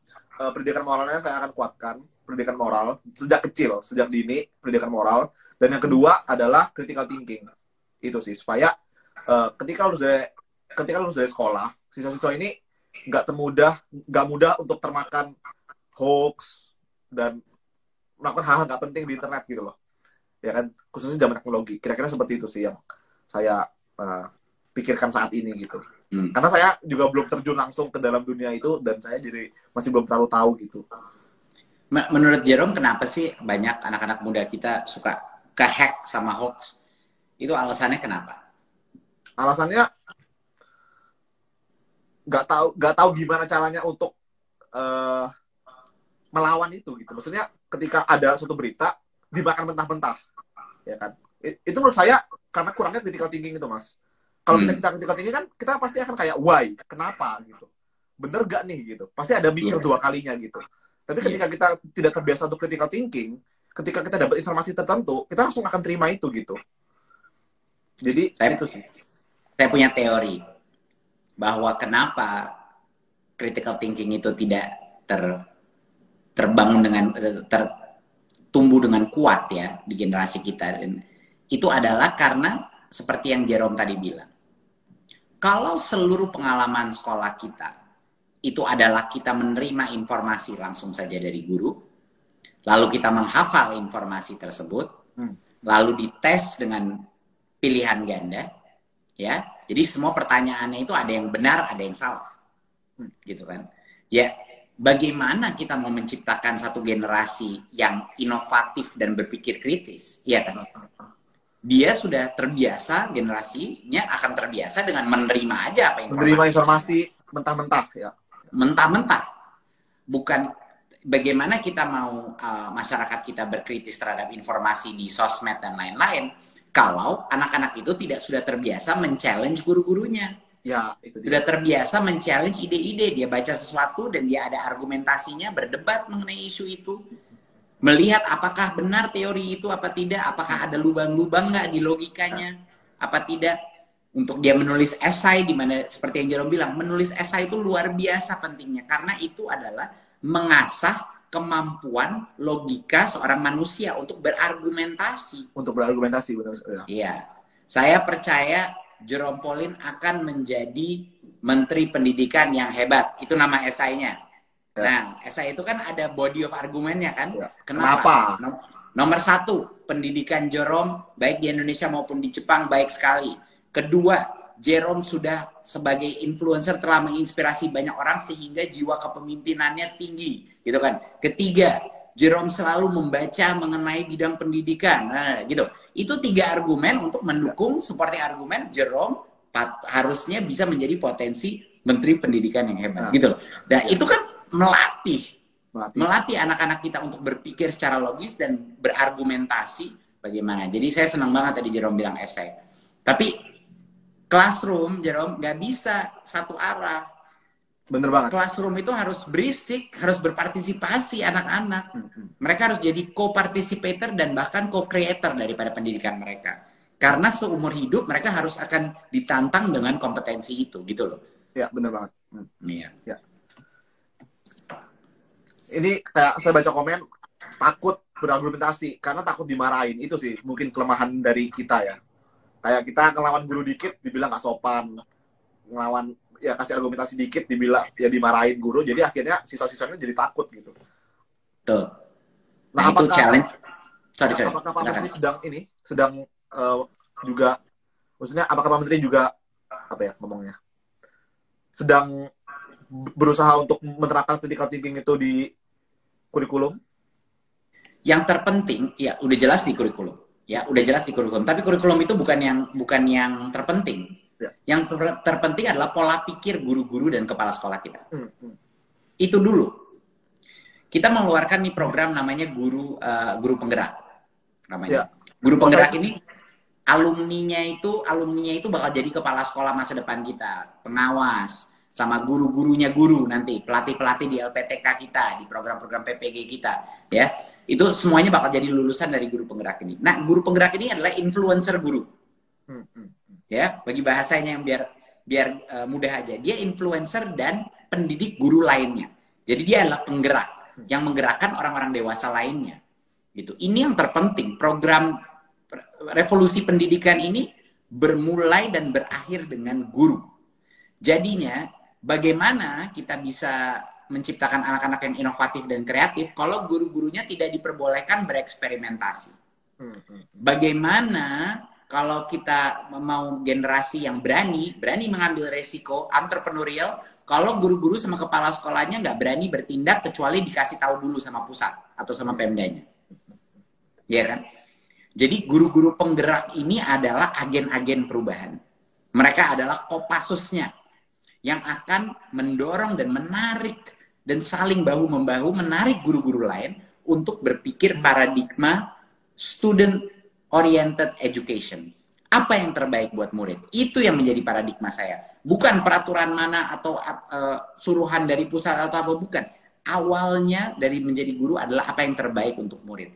pendidikan moralnya saya akan kuatkan. Pendidikan moral, sejak kecil, sejak dini, pendidikan moral. Dan yang kedua adalah critical thinking. Itu sih, supaya ketika lulus dari sekolah, siswa-siswa ini nggak mudah untuk termakan hoax dan melakukan hal-hal nggak penting di internet gitu loh, ya kan, khususnya zaman teknologi. Kira-kira seperti itu sih yang saya pikirkan saat ini gitu. Karena saya juga belum terjun langsung ke dalam dunia itu, dan saya jadi masih belum terlalu tahu gitu. Menurut Jerome, kenapa sih banyak anak-anak muda kita suka ke-hack sama hoax? Itu alasannya kenapa? Alasannya nggak tahu gimana caranya untuk melawan itu gitu. Maksudnya ketika ada suatu berita dimakan mentah-mentah, ya kan? Itu menurut saya karena kurangnya critical thinking itu, Mas. Kalau kita critical thinking kan kita pasti akan kayak why, kenapa gitu. Bener gak nih gitu. Pasti ada mikir 2 kalinya gitu. Tapi ketika kita tidak terbiasa untuk critical thinking, ketika kita dapat informasi tertentu, kita langsung akan terima itu gitu. Jadi itu sih. Saya punya teori bahwa kenapa critical thinking itu tidak terbangun tumbuh dengan kuat ya di generasi kita, dan itu adalah karena seperti yang Jerome tadi bilang, kalau seluruh pengalaman sekolah kita itu adalah kita menerima informasi langsung saja dari guru, lalu kita menghafal informasi tersebut, lalu dites dengan pilihan ganda, ya, jadi semua pertanyaannya itu ada yang benar, ada yang salah, gitu kan? Ya, bagaimana kita mau menciptakan satu generasi yang inovatif dan berpikir kritis, ya kan? Dia sudah terbiasa, generasinya akan terbiasa dengan menerima aja apa informasi. Menerima informasi mentah-mentah, ya. Mentah-mentah. Bukan bagaimana kita mau masyarakat kita berkritis terhadap informasi di sosmed dan lain-lain, kalau anak-anak itu sudah terbiasa men-challenge guru-gurunya. Ya, itu dia. Sudah terbiasa men-challenge ide-ide. Dia baca sesuatu dan dia ada argumentasinya, berdebat mengenai isu itu. Melihat apakah benar teori itu apa tidak, apakah ada lubang-lubang nggak di logikanya, apa tidak. Untuk dia menulis esai, di mana seperti yang Jerome bilang, menulis esai itu luar biasa pentingnya. Karena itu adalah mengasah kemampuan logika seorang manusia untuk berargumentasi. Untuk berargumentasi, benar. Iya. Saya percaya Jerome Pauline akan menjadi Menteri Pendidikan yang hebat. Itu nama esainya. Ya. Nah, esai itu kan ada body of argumentnya kan. Ya. Kenapa? Nomor satu, pendidikan Jerome baik di Indonesia maupun di Jepang baik sekali. Kedua, Jerome sudah sebagai influencer telah menginspirasi banyak orang sehingga jiwa kepemimpinannya tinggi, gitu kan. Ketiga, Jerome selalu membaca mengenai bidang pendidikan, nah, gitu. Itu 3 argumen untuk mendukung supporting argumen Jerome harusnya bisa menjadi potensi Menteri Pendidikan yang hebat, gitu loh. Dan itu kan melatih anak-anak kita untuk berpikir secara logis dan berargumentasi bagaimana. Jadi saya senang banget tadi Jerome bilang esai. Tapi classroom, Jerome, nggak bisa satu arah. Bener banget. Classroom itu harus berisik, harus berpartisipasi anak-anak. Mereka harus jadi co-participator dan bahkan co-creator daripada pendidikan mereka. Karena seumur hidup mereka harus akan ditantang dengan kompetensi itu, gitu loh. Ya, bener banget. Iya. Ya. Ini kayak saya baca komen, takut berargumentasi karena takut dimarahin. Itu sih mungkin kelemahan dari kita ya. Kayak kita ngelawan guru dikit dibilang gak sopan, ngelawan ya kasih argumentasi dikit dibilang ya dimarahin guru, jadi akhirnya siswa-siswanya jadi takut gitu. Tuh. Nah, itu apakah challenge. Apakah Pak Menteri sedang juga, maksudnya apakah Pak Menteri juga apa ya ngomongnya, sedang berusaha untuk menerapkan critical thinking itu di kurikulum? Yang terpenting ya udah jelas di kurikulum. Ya, udah jelas di kurikulum. Tapi kurikulum itu bukan yang terpenting. Ya. Yang terpenting adalah pola pikir guru-guru dan kepala sekolah kita. Itu dulu. Kita mengeluarkan nih program namanya guru penggerak. Namanya. Ya. Guru penggerak ini alumninya itu bakal jadi kepala sekolah masa depan kita, pengawas, sama guru-gurunya guru nanti, pelatih-pelatih di LPTK kita, di program-program PPG kita, ya. Itu semuanya bakal jadi lulusan dari guru penggerak ini. Nah, guru penggerak ini adalah influencer guru. Ya, bagi bahasanya yang biar mudah aja. Dia influencer dan pendidik guru lainnya. Jadi dia adalah penggerak yang menggerakkan orang-orang dewasa lainnya. Gitu. Ini yang terpenting. Program revolusi pendidikan ini bermulai dan berakhir dengan guru. Jadinya, bagaimana kita bisa menciptakan anak-anak yang inovatif dan kreatif kalau guru-gurunya tidak diperbolehkan bereksperimentasi. Bagaimana kalau kita mau generasi yang berani mengambil resiko, entrepreneurial, kalau guru-guru sama kepala sekolahnya nggak berani bertindak kecuali dikasih tahu dulu sama pusat atau sama Pemdanya. Ya kan? Jadi guru-guru penggerak ini adalah agen-agen perubahan. Mereka adalah kopasusnya yang akan mendorong dan menarik dan saling bahu-membahu menarik guru-guru lain untuk berpikir paradigma student oriented education. Apa yang terbaik buat murid? Itu yang menjadi paradigma saya. Bukan peraturan mana atau suruhan dari pusat atau apa, bukan. Awalnya dari menjadi guru adalah apa yang terbaik untuk murid.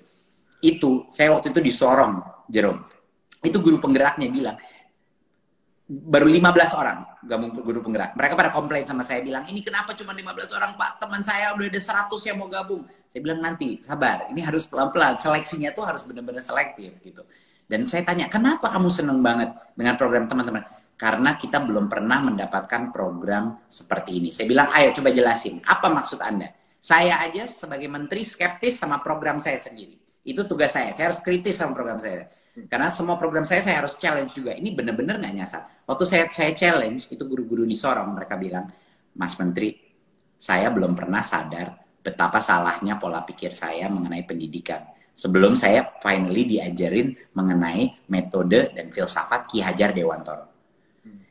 Itu saya waktu itu di Sorong, Jerome. Itu guru penggeraknya bilang, baru 15 orang gabung guru penggerak. Mereka pada komplain sama saya, bilang, ini kenapa cuma 15 orang Pak? Teman saya udah ada 100 yang mau gabung. Saya bilang, nanti sabar, ini harus pelan-pelan. Seleksinya tuh harus benar-benar selektif gitu. Dan saya tanya, kenapa kamu seneng banget dengan program teman-teman? Karena kita belum pernah mendapatkan program seperti ini. Saya bilang, ayo coba jelasin, apa maksud Anda? Saya aja sebagai menteri skeptis sama program saya sendiri. Itu tugas saya harus kritis sama program saya. Karena semua program saya harus challenge juga. Ini benar-benar nggak nyasar. Waktu saya challenge, itu guru-guru di Sorong, mereka bilang, Mas Menteri, saya belum pernah sadar betapa salahnya pola pikir saya mengenai pendidikan. Sebelum saya finally diajarin mengenai metode dan filsafat Ki Hajar Dewantoro.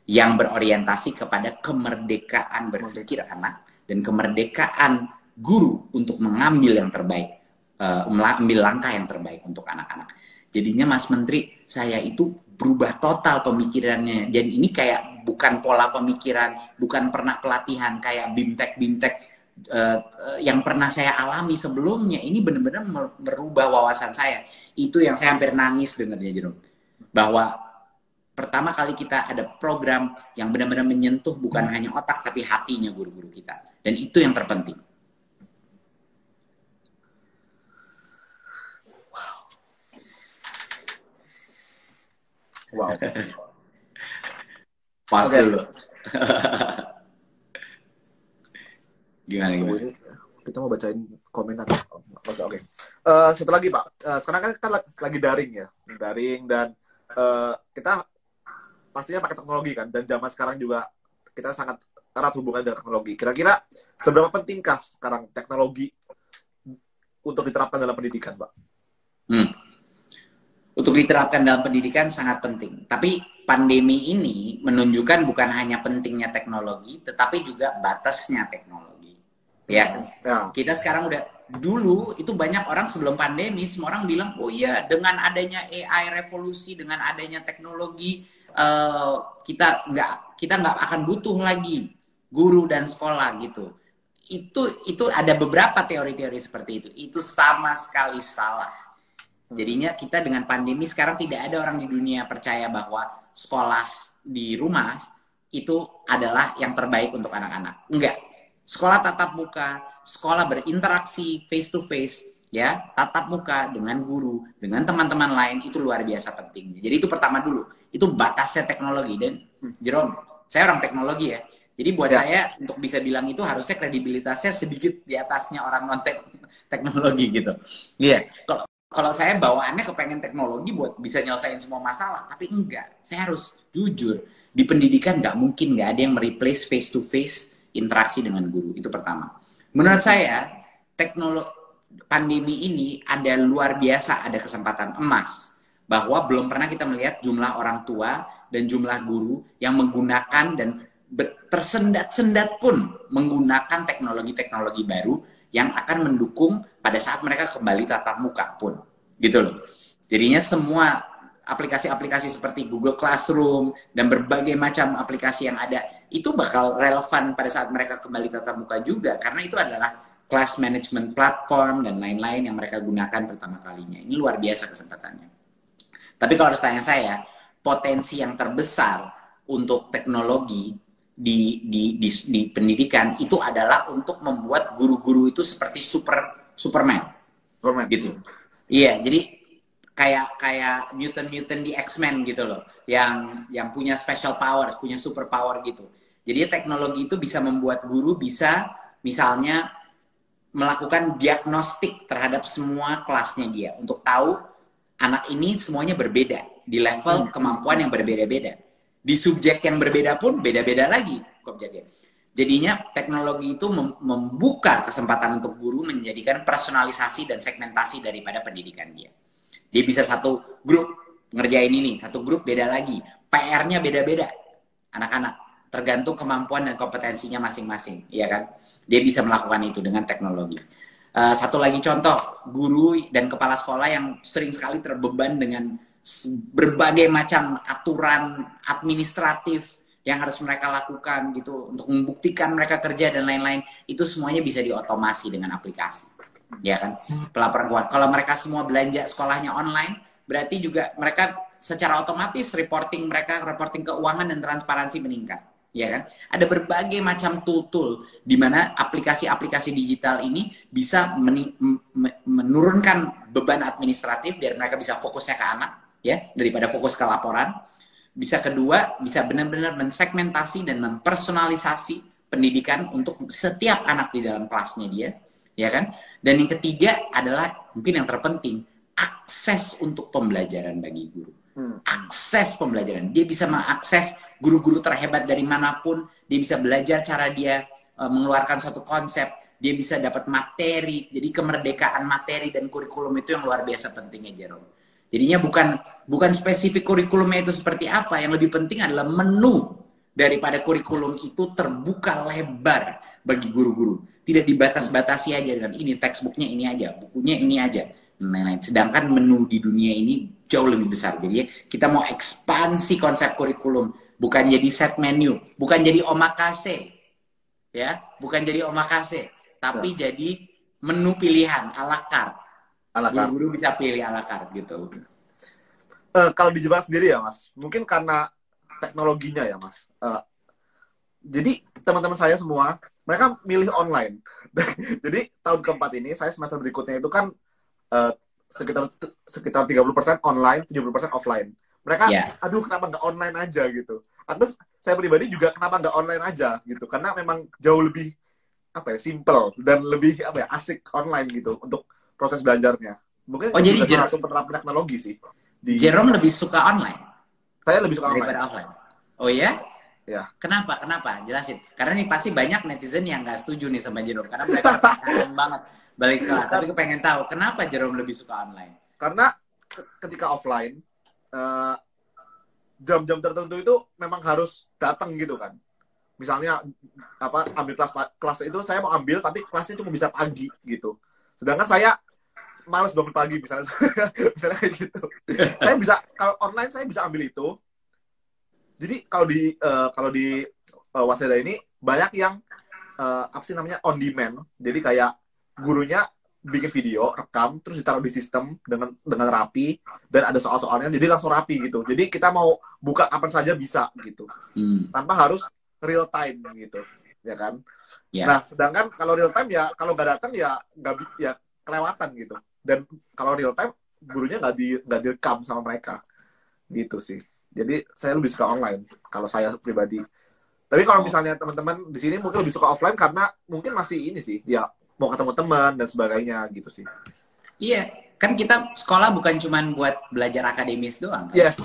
Yang berorientasi kepada kemerdekaan berpikir anak dan kemerdekaan guru untuk mengambil yang terbaik. Mengambil langkah yang terbaik untuk anak-anak. Jadinya Mas Menteri, saya itu berubah total pemikirannya. Dan ini kayak bukan pola pemikiran, bukan pernah pelatihan kayak BIMTEK yang pernah saya alami sebelumnya. Ini benar-benar merubah wawasan saya. Itu yang saya hampir nangis dengarnya, Jerome. Bahwa pertama kali kita ada program yang benar-benar menyentuh bukan hanya otak tapi hatinya guru-guru kita. Dan itu yang terpenting. Wow. Pas dulu. Gimana? Kita mau bacain komen atau oke. Satu lagi Pak, sekarang kan lagi daring ya, daring dan kita pastinya pakai teknologi kan, dan zaman sekarang juga kita sangat erat hubungan dengan teknologi. Kira-kira seberapa pentingkah sekarang teknologi untuk diterapkan dalam pendidikan, Pak? Untuk diterapkan dalam pendidikan sangat penting. Tapi pandemi ini menunjukkan bukan hanya pentingnya teknologi, tetapi juga batasnya teknologi. Ya, kita sekarang udah, dulu itu banyak orang sebelum pandemi, semua orang bilang, oh iya, dengan adanya AI revolusi, dengan adanya teknologi, kita nggak akan butuh lagi guru dan sekolah gitu. Itu ada beberapa teori-teori seperti itu. Itu sama sekali salah. Jadinya kita dengan pandemi sekarang tidak ada orang di dunia percaya bahwa sekolah di rumah itu adalah yang terbaik untuk anak-anak. Enggak. Sekolah tatap muka, sekolah berinteraksi face to face, ya, tatap muka dengan guru, dengan teman-teman lain, itu luar biasa penting. Jadi itu pertama dulu. Itu batasnya teknologi. Dan Jerome, saya orang teknologi ya. Jadi buat saya untuk bisa bilang itu harusnya kredibilitasnya sedikit di atasnya orang non teknologi gitu. Iya. Kalau saya bawaannya kepengen teknologi buat bisa nyelesain semua masalah, tapi enggak. Saya harus jujur, di pendidikan nggak mungkin nggak ada yang mereplace face to face interaksi dengan guru. Itu pertama. Menurut saya, pandemi ini ada luar biasa, ada kesempatan emas bahwa belum pernah kita melihat jumlah orang tua dan jumlah guru yang menggunakan dan tersendat-sendat pun menggunakan teknologi-teknologi baru yang akan mendukung pada saat mereka kembali tatap muka pun, gitu loh. Jadinya semua aplikasi-aplikasi seperti Google Classroom dan berbagai macam aplikasi yang ada, itu bakal relevan pada saat mereka kembali tatap muka juga, karena itu adalah class management platform dan lain-lain yang mereka gunakan pertama kalinya. Ini luar biasa kesempatannya. Tapi kalau harus tanya saya, potensi yang terbesar untuk teknologi di pendidikan itu adalah untuk membuat guru-guru itu seperti Superman gitu. Iya, jadi kayak mutant di X-Men gitu loh, yang punya special powers, punya super power gitu. Jadi teknologi itu bisa membuat guru bisa misalnya melakukan diagnostik terhadap semua kelasnya dia untuk tahu anak ini semuanya berbeda di level kemampuan yang berbeda-beda. Di subjek yang berbeda pun beda-beda lagi objeknya. Jadinya teknologi itu membuka kesempatan untuk guru menjadikan personalisasi dan segmentasi daripada pendidikan dia. Dia bisa satu grup ngerjain ini, satu grup beda lagi. PR-nya beda-beda. Anak-anak tergantung kemampuan dan kompetensinya masing-masing, ya kan? Dia bisa melakukan itu dengan teknologi. Satu lagi contoh, guru dan kepala sekolah yang sering sekali terbeban dengan berbagai macam aturan administratif yang harus mereka lakukan gitu untuk membuktikan mereka kerja dan lain-lain, itu semuanya bisa diotomasi dengan aplikasi, ya kan? Pelaporan keuangan. Kalau mereka semua belanja sekolahnya online, berarti juga mereka secara otomatis reporting keuangan dan transparansi meningkat, ya kan? Ada berbagai macam tool-tool di mana aplikasi-aplikasi digital ini bisa menurunkan beban administratif biar mereka bisa fokusnya ke anak, ya, daripada fokus ke laporan. Bisa kedua, bisa benar-benar mensegmentasi dan mempersonalisasi pendidikan untuk setiap anak di dalam kelasnya dia, ya kan? Dan yang ketiga adalah mungkin yang terpenting, akses untuk pembelajaran bagi guru. Akses pembelajaran. Dia bisa mengakses guru-guru terhebat dari manapun, dia bisa belajar cara dia mengeluarkan suatu konsep, dia bisa dapat materi. Jadi kemerdekaan materi dan kurikulum itu yang luar biasa pentingnya, Jerome. Jadinya bukan spesifik kurikulumnya itu seperti apa, yang lebih penting adalah menu daripada kurikulum itu terbuka lebar bagi guru-guru. Tidak dibatas-batasi aja dengan ini textbooknya ini aja, bukunya ini aja, dan lain-lain. Sedangkan menu di dunia ini jauh lebih besar. Jadi kita mau ekspansi konsep kurikulum, bukan jadi set menu, bukan jadi omakase, ya, bukan jadi omakase, tapi jadi menu pilihan ala carte. Guru bisa pilih ala carte gitu. Kalau di Jepang sendiri ya Mas, mungkin karena teknologinya ya Mas. Jadi teman-teman saya semua, mereka milih online. Jadi tahun keempat ini, saya semester berikutnya itu kan sekitar 30% online, 70% offline. Mereka, aduh kenapa nggak online aja gitu. Atau saya pribadi juga kenapa nggak online aja gitu. Karena memang jauh lebih apa ya, simple dan lebih apa ya, asik online gitu untuk proses belajarnya. Mungkin Oh, jadi juga salah satu penerapan teknologi sih. Jerome lebih suka online Saya lebih suka daripada online. offline. Oh ya? Ya. Kenapa? Kenapa? Jelasin. Karena nih pasti banyak netizen yang nggak setuju nih sama Jerome. Karena mereka kangen banget balik sekolah. Tapi gue pengen tahu, kenapa Jerome lebih suka online? Karena ketika offline, jam-jam tertentu itu memang harus datang gitu kan. Misalnya apa, ambil kelas itu saya mau ambil tapi kelasnya cuma bisa pagi gitu. Sedangkan saya males bangun pagi misalnya. Misalnya kayak gitu. Saya bisa, kalau online saya bisa ambil itu. Jadi kalau di Waseda ini banyak yang apa sih namanya, on demand. Jadi kayak gurunya bikin video, rekam, terus ditaruh di sistem dengan rapi, dan ada soal-soalnya, jadi langsung rapi gitu. Jadi kita mau buka kapan saja bisa gitu, tanpa harus real time gitu, ya kan? Yeah. Nah, sedangkan kalau real time ya, kalau nggak datang ya nggak, ya kelewatan gitu. Dan kalau real time gurunya nggak direkam sama mereka, gitu sih. Jadi saya lebih suka online kalau saya pribadi. Tapi kalau misalnya teman-teman di sini mungkin lebih suka offline karena mungkin masih ini sih, ya mau ketemu teman dan sebagainya gitu sih. Iya, kan kita sekolah bukan cuma buat belajar akademis doang. Kan? Yes.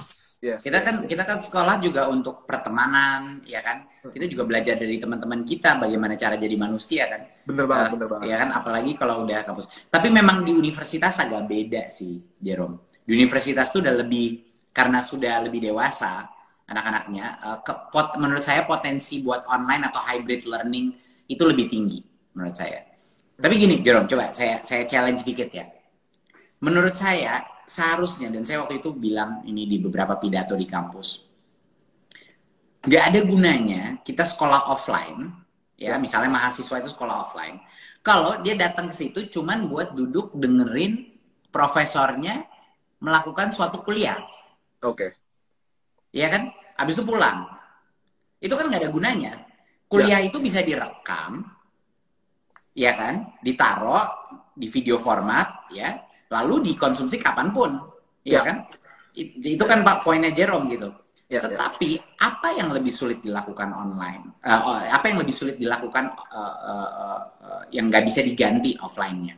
Kita kan sekolah juga untuk pertemanan, ya kan? Kita juga belajar dari teman-teman kita bagaimana cara jadi manusia kan. Bener banget. Ya kan, apalagi kalau udah kampus. Tapi memang di universitas agak beda sih, Jerome. Di universitas tuh udah lebih, karena sudah lebih dewasa anak-anaknya. Menurut saya potensi buat online atau hybrid learning itu lebih tinggi menurut saya. Tapi gini, Jerome, coba saya challenge dikit ya. Menurut saya seharusnya, dan saya waktu itu bilang ini di beberapa pidato di kampus, nggak ada gunanya kita sekolah offline, ya misalnya mahasiswa itu sekolah offline, kalau dia datang ke situ cuman buat duduk dengerin profesornya melakukan suatu kuliah. Oke. Ya kan? Habis itu pulang. Itu kan nggak ada gunanya. Kuliah itu bisa direkam, ya kan? Ditaruh di video format, ya. Lalu dikonsumsi kapanpun, ya kan? Itu kan Pak poinnya Jerome gitu. Tetapi apa yang lebih sulit dilakukan online? Apa yang lebih sulit dilakukan yang nggak bisa diganti offline-nya?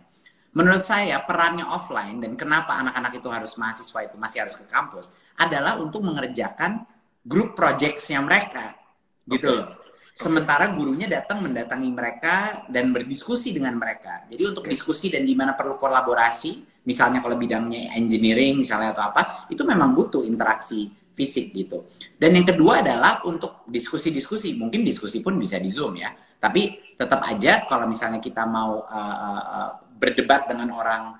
Menurut saya perannya offline dan kenapa anak-anak itu harus, mahasiswa itu masih harus ke kampus adalah untuk mengerjakan group projects-nya mereka, gitu loh. Sementara gurunya mendatangi mereka dan berdiskusi dengan mereka. Jadi untuk diskusi dan di mana perlu kolaborasi, misalnya kalau bidangnya engineering misalnya atau apa, itu memang butuh interaksi fisik gitu. Dan yang kedua adalah untuk diskusi-diskusi. Mungkin diskusi pun bisa di Zoom ya. Tapi tetap aja kalau misalnya kita mau berdebat dengan orang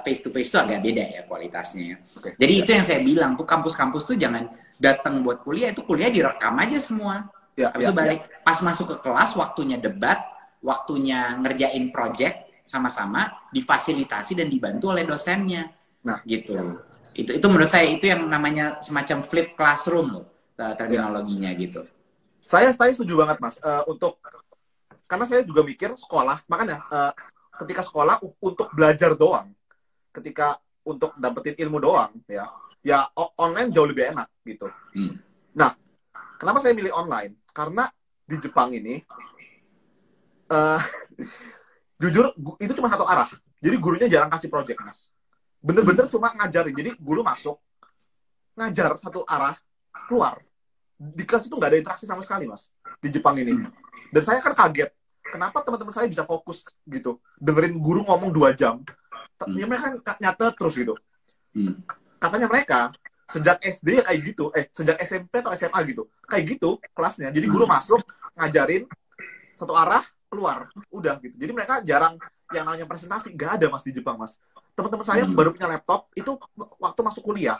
face to face itu agak beda ya kualitasnya. Jadi itu yang saya bilang tuh, kampus-kampus tuh jangan datang buat kuliah, itu kuliah direkam aja semua. Habis itu balik, pas masuk ke kelas, waktunya debat, waktunya ngerjain project sama-sama, difasilitasi dan dibantu oleh dosennya. Nah, gitu. Itu menurut saya itu yang namanya semacam flip classroom loh, terminologinya gitu. Saya setuju banget Mas. Karena saya juga mikir sekolah, makanya ketika sekolah untuk belajar doang, ketika untuk dapetin ilmu doang, ya online jauh lebih enak gitu. Nah, kenapa saya milih online? Karena di Jepang ini, jujur itu cuma satu arah. Jadi gurunya jarang kasih project, Mas. Bener-bener cuma ngajarin. Jadi guru masuk, ngajar satu arah, keluar. Di kelas itu nggak ada interaksi sama sekali, Mas. Di Jepang ini. Dan saya kan kaget. Kenapa teman-teman saya bisa fokus gitu? Dengerin guru ngomong 2 jam. Ya mereka nyatet terus gitu. Katanya mereka, sejak SD kayak gitu, sejak SMP atau SMA gitu, kayak gitu kelasnya. Jadi guru masuk, ngajarin, satu arah, keluar. Udah gitu. Jadi mereka jarang yang namanya presentasi. Gak ada, Mas, di Jepang, Mas. Teman-teman saya baru punya laptop, itu waktu masuk kuliah.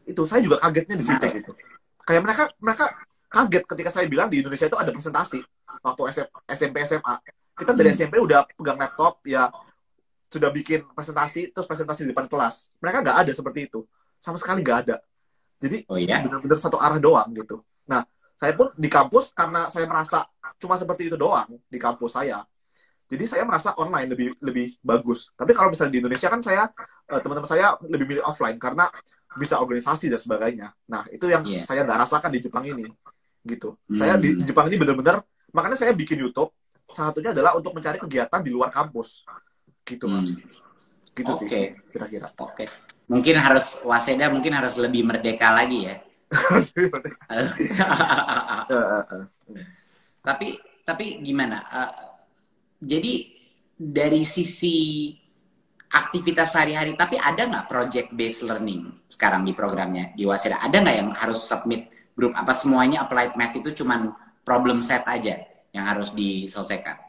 Itu, saya juga kagetnya di situ gitu. Kayak mereka kaget ketika saya bilang di Indonesia itu ada presentasi. Waktu SMP, SMA. Kita dari SMP udah pegang laptop, ya sudah bikin presentasi, terus presentasi di depan kelas. Mereka nggak ada seperti itu. Sama sekali nggak ada. Jadi benar-benar satu arah doang gitu. Nah, saya pun di kampus, karena saya merasa cuma seperti itu doang di kampus saya. Jadi saya merasa online lebih bagus. Tapi kalau misalnya di Indonesia kan teman-teman saya lebih milih offline karena bisa organisasi dan sebagainya. Nah, itu yang saya nggak rasakan di Jepang ini. Gitu. Saya di Jepang ini benar-benar Makanya saya bikin YouTube, salah satunya adalah untuk mencari kegiatan di luar kampus. Gitu, Mas. Gitu sih, kira-kira. Oke. Mungkin harus Waseda mungkin harus lebih merdeka lagi ya. Tapi gimana? Jadi dari sisi aktivitas sehari-hari, tapi ada nggak project based learning sekarang di programnya di Waseda? Ada nggak yang harus submit grup? Apa semuanya applied math itu cuman problem set aja yang harus diselesaikan?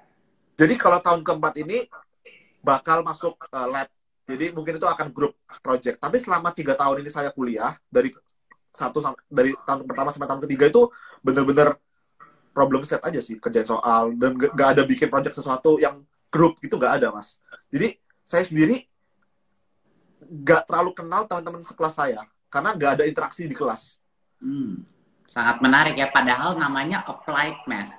Jadi kalau tahun keempat ini bakal masuk lab. Jadi mungkin itu akan grup project. Tapi selama 3 tahun ini saya kuliah, dari tahun pertama sampai tahun ketiga itu bener-bener problem set aja sih, kerjaan soal, dan gak ada bikin project sesuatu yang grup gitu, gak ada, Mas. Jadi saya sendiri gak terlalu kenal teman-teman sekelas saya karena gak ada interaksi di kelas. Sangat menarik ya, padahal namanya applied math.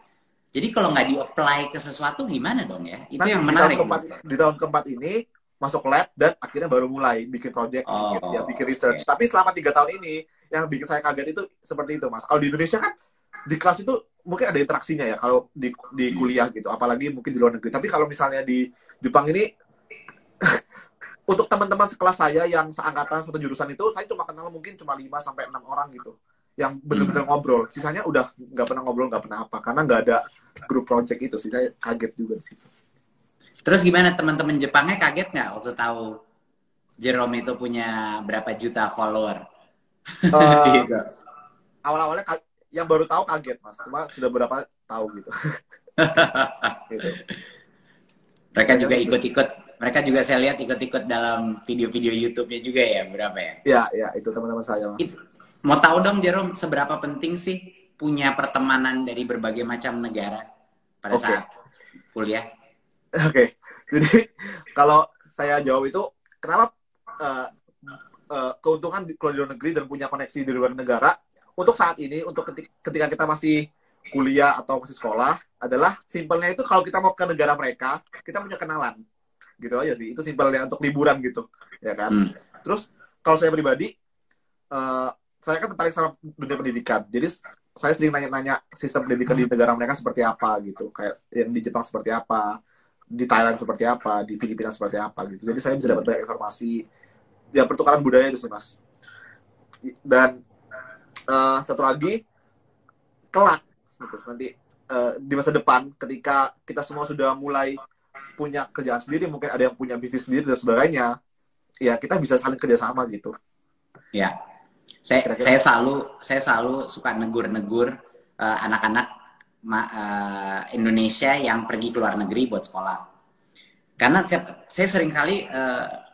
Jadi kalau nggak di-apply ke sesuatu gimana dong ya? Itu Nanti yang menarik. Di tahun keempat ini masuk lab dan akhirnya baru mulai bikin project, bikin research. Tapi selama 3 tahun ini yang bikin saya kaget itu seperti itu, Mas. Kalau di Indonesia kan di kelas itu mungkin ada interaksinya ya kalau di kuliah gitu, apalagi mungkin di luar negeri. Tapi kalau misalnya di Jepang ini untuk teman-teman sekelas saya yang seangkatan satu jurusan itu, saya cuma kenal mungkin cuma 5 sampai 6 orang gitu yang benar-benar ngobrol. Sisanya udah nggak pernah ngobrol, nggak pernah apa, karena nggak ada grup project itu sih. Saya kaget juga sih. Terus gimana teman-teman Jepangnya kaget nggak waktu tahu Jerome itu punya berapa juta follower? Awal-awalnya yang baru tahu kaget, Mas. Cuma sudah berapa tahu gitu. Gitu. Mereka juga ikut-ikut. Mereka juga saya lihat ikut-ikut dalam video-video YouTube-nya juga ya, berapa ya? Iya, itu teman-teman saya, Mas. Mau tahu dong, Jerome, seberapa penting sih punya pertemanan dari berbagai macam negara pada saat kuliah? Oke. Jadi kalau saya jawab itu, kenapa keuntungan kalau di luar negeri dan punya koneksi di luar negara, untuk saat ini, untuk ketika kita masih kuliah atau masih sekolah, adalah simpelnya itu kalau kita mau ke negara mereka, kita punya kenalan. Gitu aja sih. Itu simpelnya untuk liburan gitu. Ya kan? Terus kalau saya pribadi, saya kan tertarik sama dunia pendidikan. Jadi saya sering nanya-nanya sistem pendidikan di negara mereka seperti apa gitu. Kayak yang di Jepang seperti apa, di Thailand seperti apa, di Filipina seperti apa gitu. Jadi saya bisa dapat banyak informasi. Ya pertukaran budaya itu sih, Mas. Dan satu lagi, kelak gitu. Nanti di masa depan ketika kita semua sudah mulai punya kerjaan sendiri, mungkin ada yang punya bisnis sendiri dan sebagainya, ya kita bisa saling kerjasama gitu. Ya. Saya selalu suka negur anak-anak Indonesia yang pergi ke luar negeri buat sekolah. Karena saya sering kali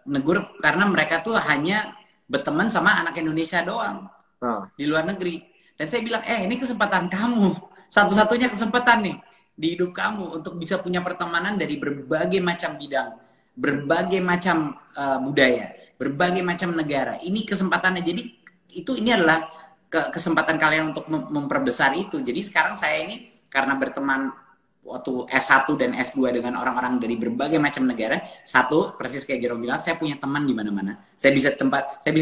negur karena mereka tuh hanya berteman sama anak Indonesia doang di luar negeri. Dan saya bilang, ini kesempatan kamu, satu-satunya kesempatan nih di hidup kamu untuk bisa punya pertemanan dari berbagai macam bidang, berbagai macam budaya, berbagai macam negara. Ini kesempatannya. Jadi ini adalah kesempatan kalian untuk memperbesar itu. Jadi sekarang saya ini karena berteman waktu S1 dan S2 dengan orang-orang dari berbagai macam negara, satu persis kayak Jerome bilang, saya punya teman di mana-mana. Saya bisa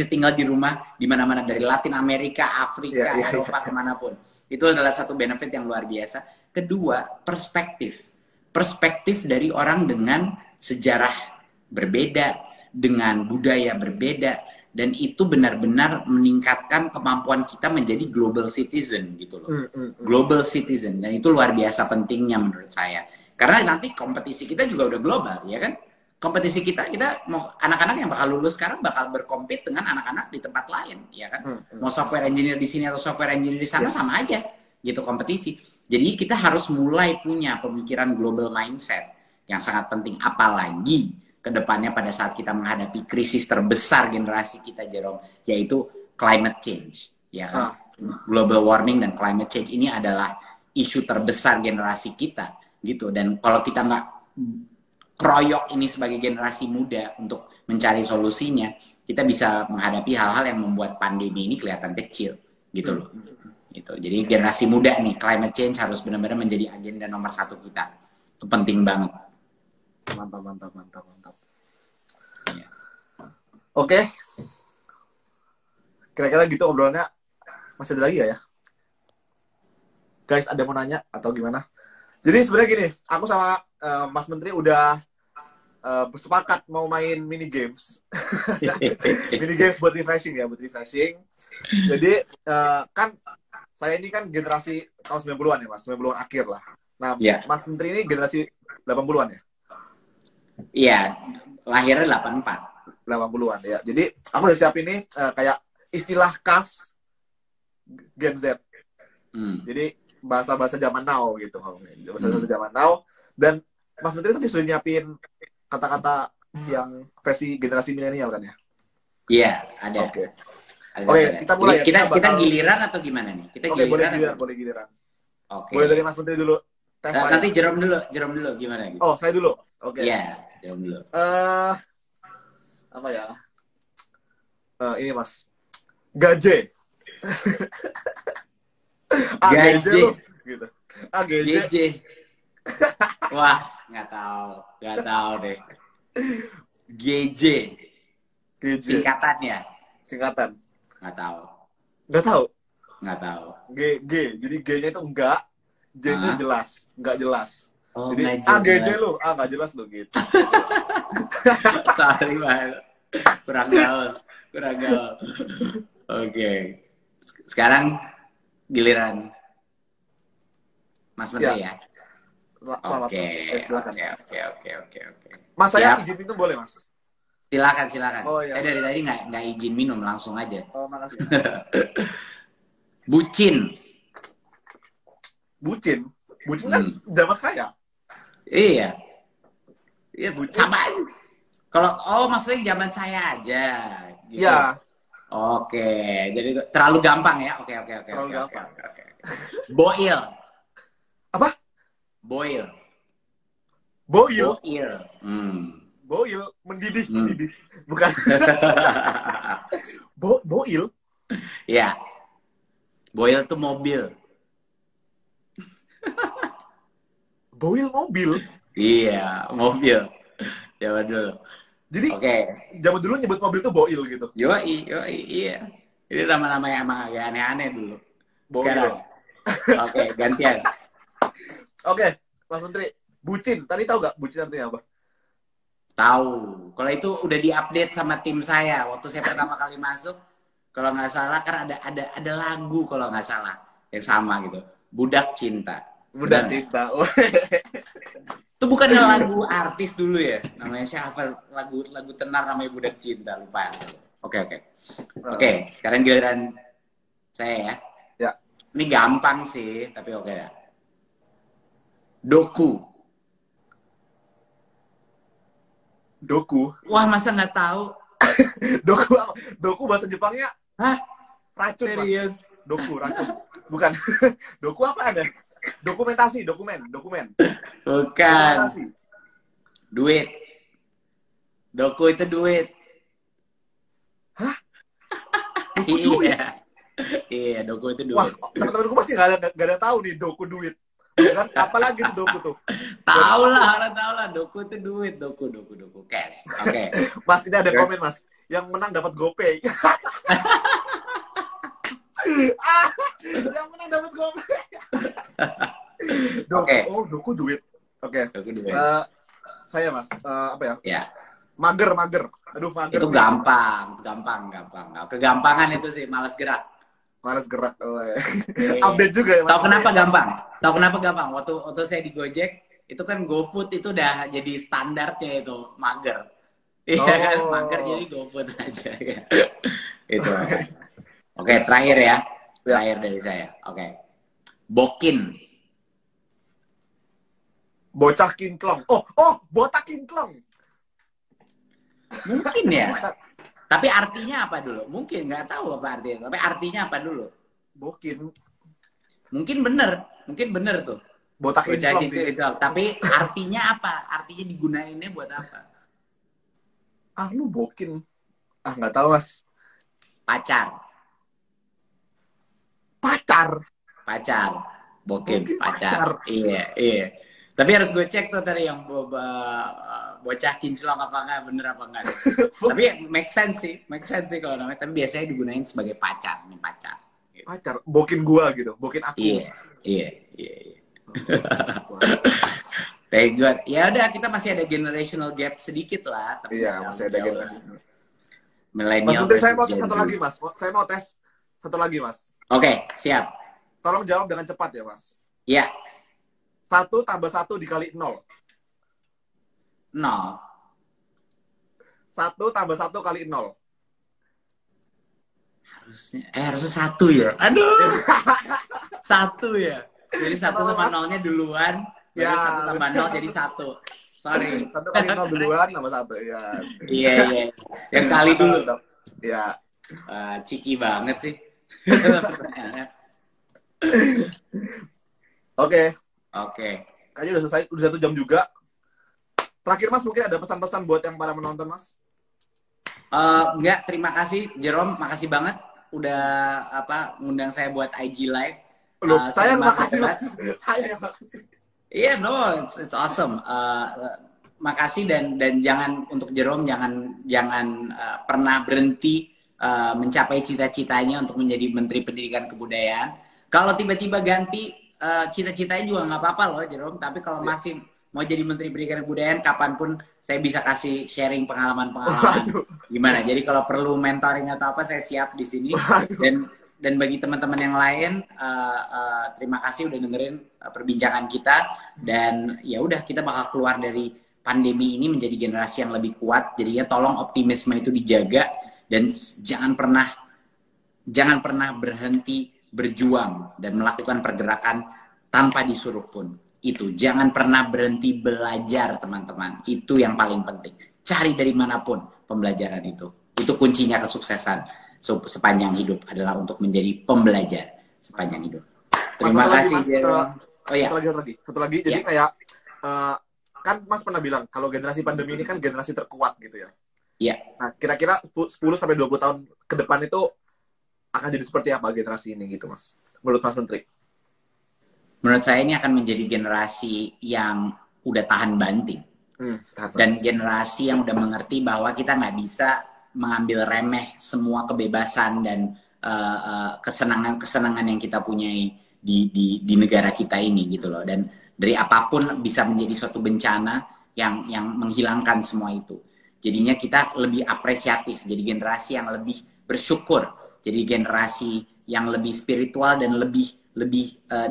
tinggal di rumah di mana-mana, dari Latin Amerika, Afrika, Eropa, kemanapun. Itu adalah satu benefit yang luar biasa. Kedua, perspektif dari orang dengan sejarah berbeda, dengan budaya berbeda. Dan itu benar-benar meningkatkan kemampuan kita menjadi global citizen gitu loh. Global citizen. Dan itu luar biasa pentingnya menurut saya. Karena nanti kompetisi kita juga udah global, ya kan? Kompetisi kita mau anak-anak yang bakal lulus sekarang bakal berkompet dengan anak-anak di tempat lain, ya kan? Mau software engineer di sini atau software engineer di sana sama aja gitu kompetisi. Jadi kita harus mulai punya pemikiran global mindset yang sangat penting, apalagi kedepannya pada saat kita menghadapi krisis terbesar generasi kita, Jerome, yaitu climate change, ya kan? Global warming dan climate change ini adalah isu terbesar generasi kita, gitu. Dan kalau kita nggak kroyok ini sebagai generasi muda untuk mencari solusinya, kita bisa menghadapi hal-hal yang membuat pandemi ini kelihatan kecil, gitu loh. Gitu. Jadi generasi muda nih, climate change harus benar-benar menjadi agenda nomor 1 kita. Itu penting banget. Mantap. Ya. Oke. Kira-kira gitu obrolannya. Masih ada lagi ya? Guys, ada mau nanya atau gimana? Jadi sebenarnya gini, aku sama Mas Menteri udah bersepakat mau main mini games. Mini games buat refreshing ya, buat refreshing. Jadi kan saya ini kan generasi tahun 90-an ya, Mas. 90-an akhir lah. Nah, Iya. Mas Menteri ini generasi 80-an ya? Iya, lahirnya 84. 80-an ya. Jadi aku udah siapin nih kayak istilah khas Gen Z. Jadi bahasa-bahasa zaman now gitu. Bahasa-bahasa zaman now. Dan Mas Menteri tadi sudah nyiapin kata-kata yang versi generasi milenial kan ya? Iya, ada. Oke. Ada, Oke, ada. kita mulai ya. Kita bakal... giliran atau gimana nih? Kita Oke, boleh giliran. giliran, boleh giliran. Oke. Boleh dari Mas Menteri dulu. Tes Nanti Jerome dulu gimana gitu? Oh, saya dulu. Oke. Iya, Jerome dulu. Apa ya? Ini Mas. Gaje. Gaje lu gitu. Gaje. Wah, nggak tahu deh. GJ. Singkatan ya? Singkatan. Nggak tahu. Nggak tahu. G. Jadi G-nya itu enggak, J-nya jelas, enggak jelas. Oh, jadi GJ lu, nggak jelas lu gitu. Sorry banget. Kurang gaul. Oke. Sekarang giliran Mas Menteri ya. Selamat. Silakan. Oke. Mas, saya izin minum boleh, Mas? Silakan. Oh, iya. Saya dari tadi nggak izin minum, langsung aja. Oh, makasih. Bucin kan zaman saya. Iya, Bucin. sama aja. Kalau maksudnya zaman saya aja. Gitu. Iya. Oke, jadi terlalu gampang ya. Oke. Terlalu gampang. Oke. Boil. Apa? Boil. Boil, mendidih. Bukan. Boil. Ya. Boil tuh mobil. Boil mobil. Iya, mobil. Coba dulu. Jadi, zaman dulu nyebut mobil tuh boil gitu. Yoi, iya. Ini nama-nama yang emang agak aneh-aneh dulu. Boil. Sekarang. Oke, gantian. Oke, Mas Menteri. Bucin. Tadi tahu gak bucin artinya apa? Tahu. Kalau itu udah diupdate sama tim saya. Waktu saya pertama kali masuk, kalau nggak salah kan ada lagu kalau nggak salah yang sama gitu. Budak Cinta. Budak Cinta. Itu bukannya lagu artis dulu ya? Namanya siapa? Lagu tenar namanya Budak Cinta, lupa. Oke, sekarang giliran saya ya. Ya. Ini gampang sih, tapi oke ya. Doku. Wah, masa nggak tahu? Doku bahasa Jepangnya? Hah? Racun, serius? Mas. Doku, racun. Bukan. Doku apa ada? Dokumentasi, dokumen. Bukan. Dokumentasi. Duit. Doku itu duit. Hah? Iya, doku itu duit. Wah, teman-temanku pasti nggak ada tahu nih doku duit. Kan? Apalagi doku tuh. Tahu lah, doku itu duit, doku cash. Oke. Mas, ini ada komen, Mas. Yang menang dapat GoPay. Yang menang dapat GoPay. Oke. Oh, doku duit. Oke. Doku duit. Saya, Mas, apa ya? Ya. Mager. Aduh, mager. Itu gampang. Kegampangan itu sih, malas gerak. Oh, ya. Update juga ya, Mas. Tahu kenapa gampang? Waktu saya di Gojek, itu kan GoFood itu udah jadi standarnya itu, mager. Iya kan, mager jadi GoFood aja. Itu. Oke, terakhir ya. Terakhir dari saya. Oke. Bokin. Bocah kinclong. Oh, botak kinclong. Mungkin ya. Tapi artinya apa dulu? Mungkin nggak tahu apa artinya. Tapi artinya apa dulu? Bokin. Mungkin bener tuh. Botak kinclong sih. Tapi artinya apa? Artinya digunainnya buat apa? Lu bokin. Nggak tahu, Mas. Pacar. Bokin, pacar. Iya. Tapi harus gue cek tuh tadi yang bocah kinclong apa enggak, bener apa enggak. Tapi make sense sih kalau namanya. Tapi biasanya digunain sebagai pacar, nih pacar. Pacar, bokin gua gitu, bokin aku. Iya. Very good. Ya udah, kita masih ada generational gap sedikit lah. Tapi Iya, masih ada generasi. Mas Millennial Menteri, saya versus mau Gen satu Z. lagi, Mas. Saya mau tes satu lagi, Mas. Oke, siap. Tolong jawab dengan cepat ya, Mas. Ya, 1 tambah 1 dikali 0. 0. 1 tambah 1 kali 0. Harusnya 1 ya. Aduh. 1 ya. Jadi 1 sama 0-nya duluan. Ya. Baru 1 tambah 0 jadi 1. Sorry. 1 kali 0 duluan tambah 1. Ya. Iya. Yang kali dulu. Ya. Ciki banget sih. Oke. Kayaknya udah selesai. Udah 1 jam juga. Terakhir, Mas, mungkin ada pesan-pesan buat yang para menonton, Mas? Enggak, terima kasih Jerome, makasih banget udah ngundang saya buat IG live. Loh, saya makasih, Mas. Saya makasih. Iya, no, it's awesome. Makasih dan jangan untuk Jerome jangan pernah berhenti mencapai cita-citanya untuk menjadi Menteri Pendidikan Kebudayaan. Kalau tiba-tiba ganti cita-citanya juga nggak apa-apa loh Jerome. Tapi kalau masih mau jadi Menteri Pendidikan dan Kebudayaan, kapanpun saya bisa kasih sharing pengalaman-pengalaman gimana. Jadi kalau perlu mentoring atau apa, saya siap di sini. Dan bagi teman-teman yang lain, terima kasih udah dengerin perbincangan kita. Dan ya udah, kita bakal keluar dari pandemi ini menjadi generasi yang lebih kuat. Jadinya tolong optimisme itu dijaga dan jangan pernah berhenti berjuang dan melakukan pergerakan tanpa disuruh pun. Itu, jangan pernah berhenti belajar, teman-teman. Itu yang paling penting. Cari dari manapun pembelajaran itu. Itu kuncinya kesuksesan sepanjang hidup adalah untuk menjadi pembelajar sepanjang hidup. Terima kasih. Satu lagi. Jadi kayak kan Mas pernah bilang kalau generasi pandemi ini kan generasi terkuat gitu ya. Iya. Nah, kira-kira 10 sampai 20 tahun ke depan itu akan jadi seperti apa generasi ini gitu, Mas? Menurut Mas Menteri? Menurut saya ini akan menjadi generasi yang udah tahan banting. Dan generasi yang udah mengerti bahwa kita nggak bisa mengambil remeh semua kebebasan dan kesenangan-kesenangan yang kita punyai di negara kita ini gitu loh. Dan dari apapun bisa menjadi suatu bencana yang menghilangkan semua itu. Jadinya kita lebih apresiatif, jadi generasi yang lebih bersyukur, jadi generasi yang lebih spiritual dan lebih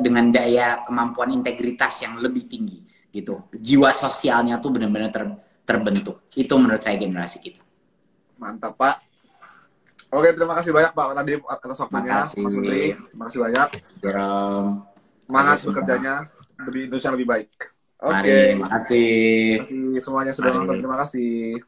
dengan daya kemampuan integritas yang lebih tinggi gitu. Jiwa sosialnya tuh benar-benar terbentuk. Itu menurut saya generasi kita. Mantap, Pak. Oke, terima kasih banyak Pak Nadiem atas waktunya, Mas Menteri. Terima kasih banyak. Semangat bekerjanya lebih Indonesia lebih baik. Oke. Terima kasih. Terima kasih semuanya sudah nonton. Terima kasih.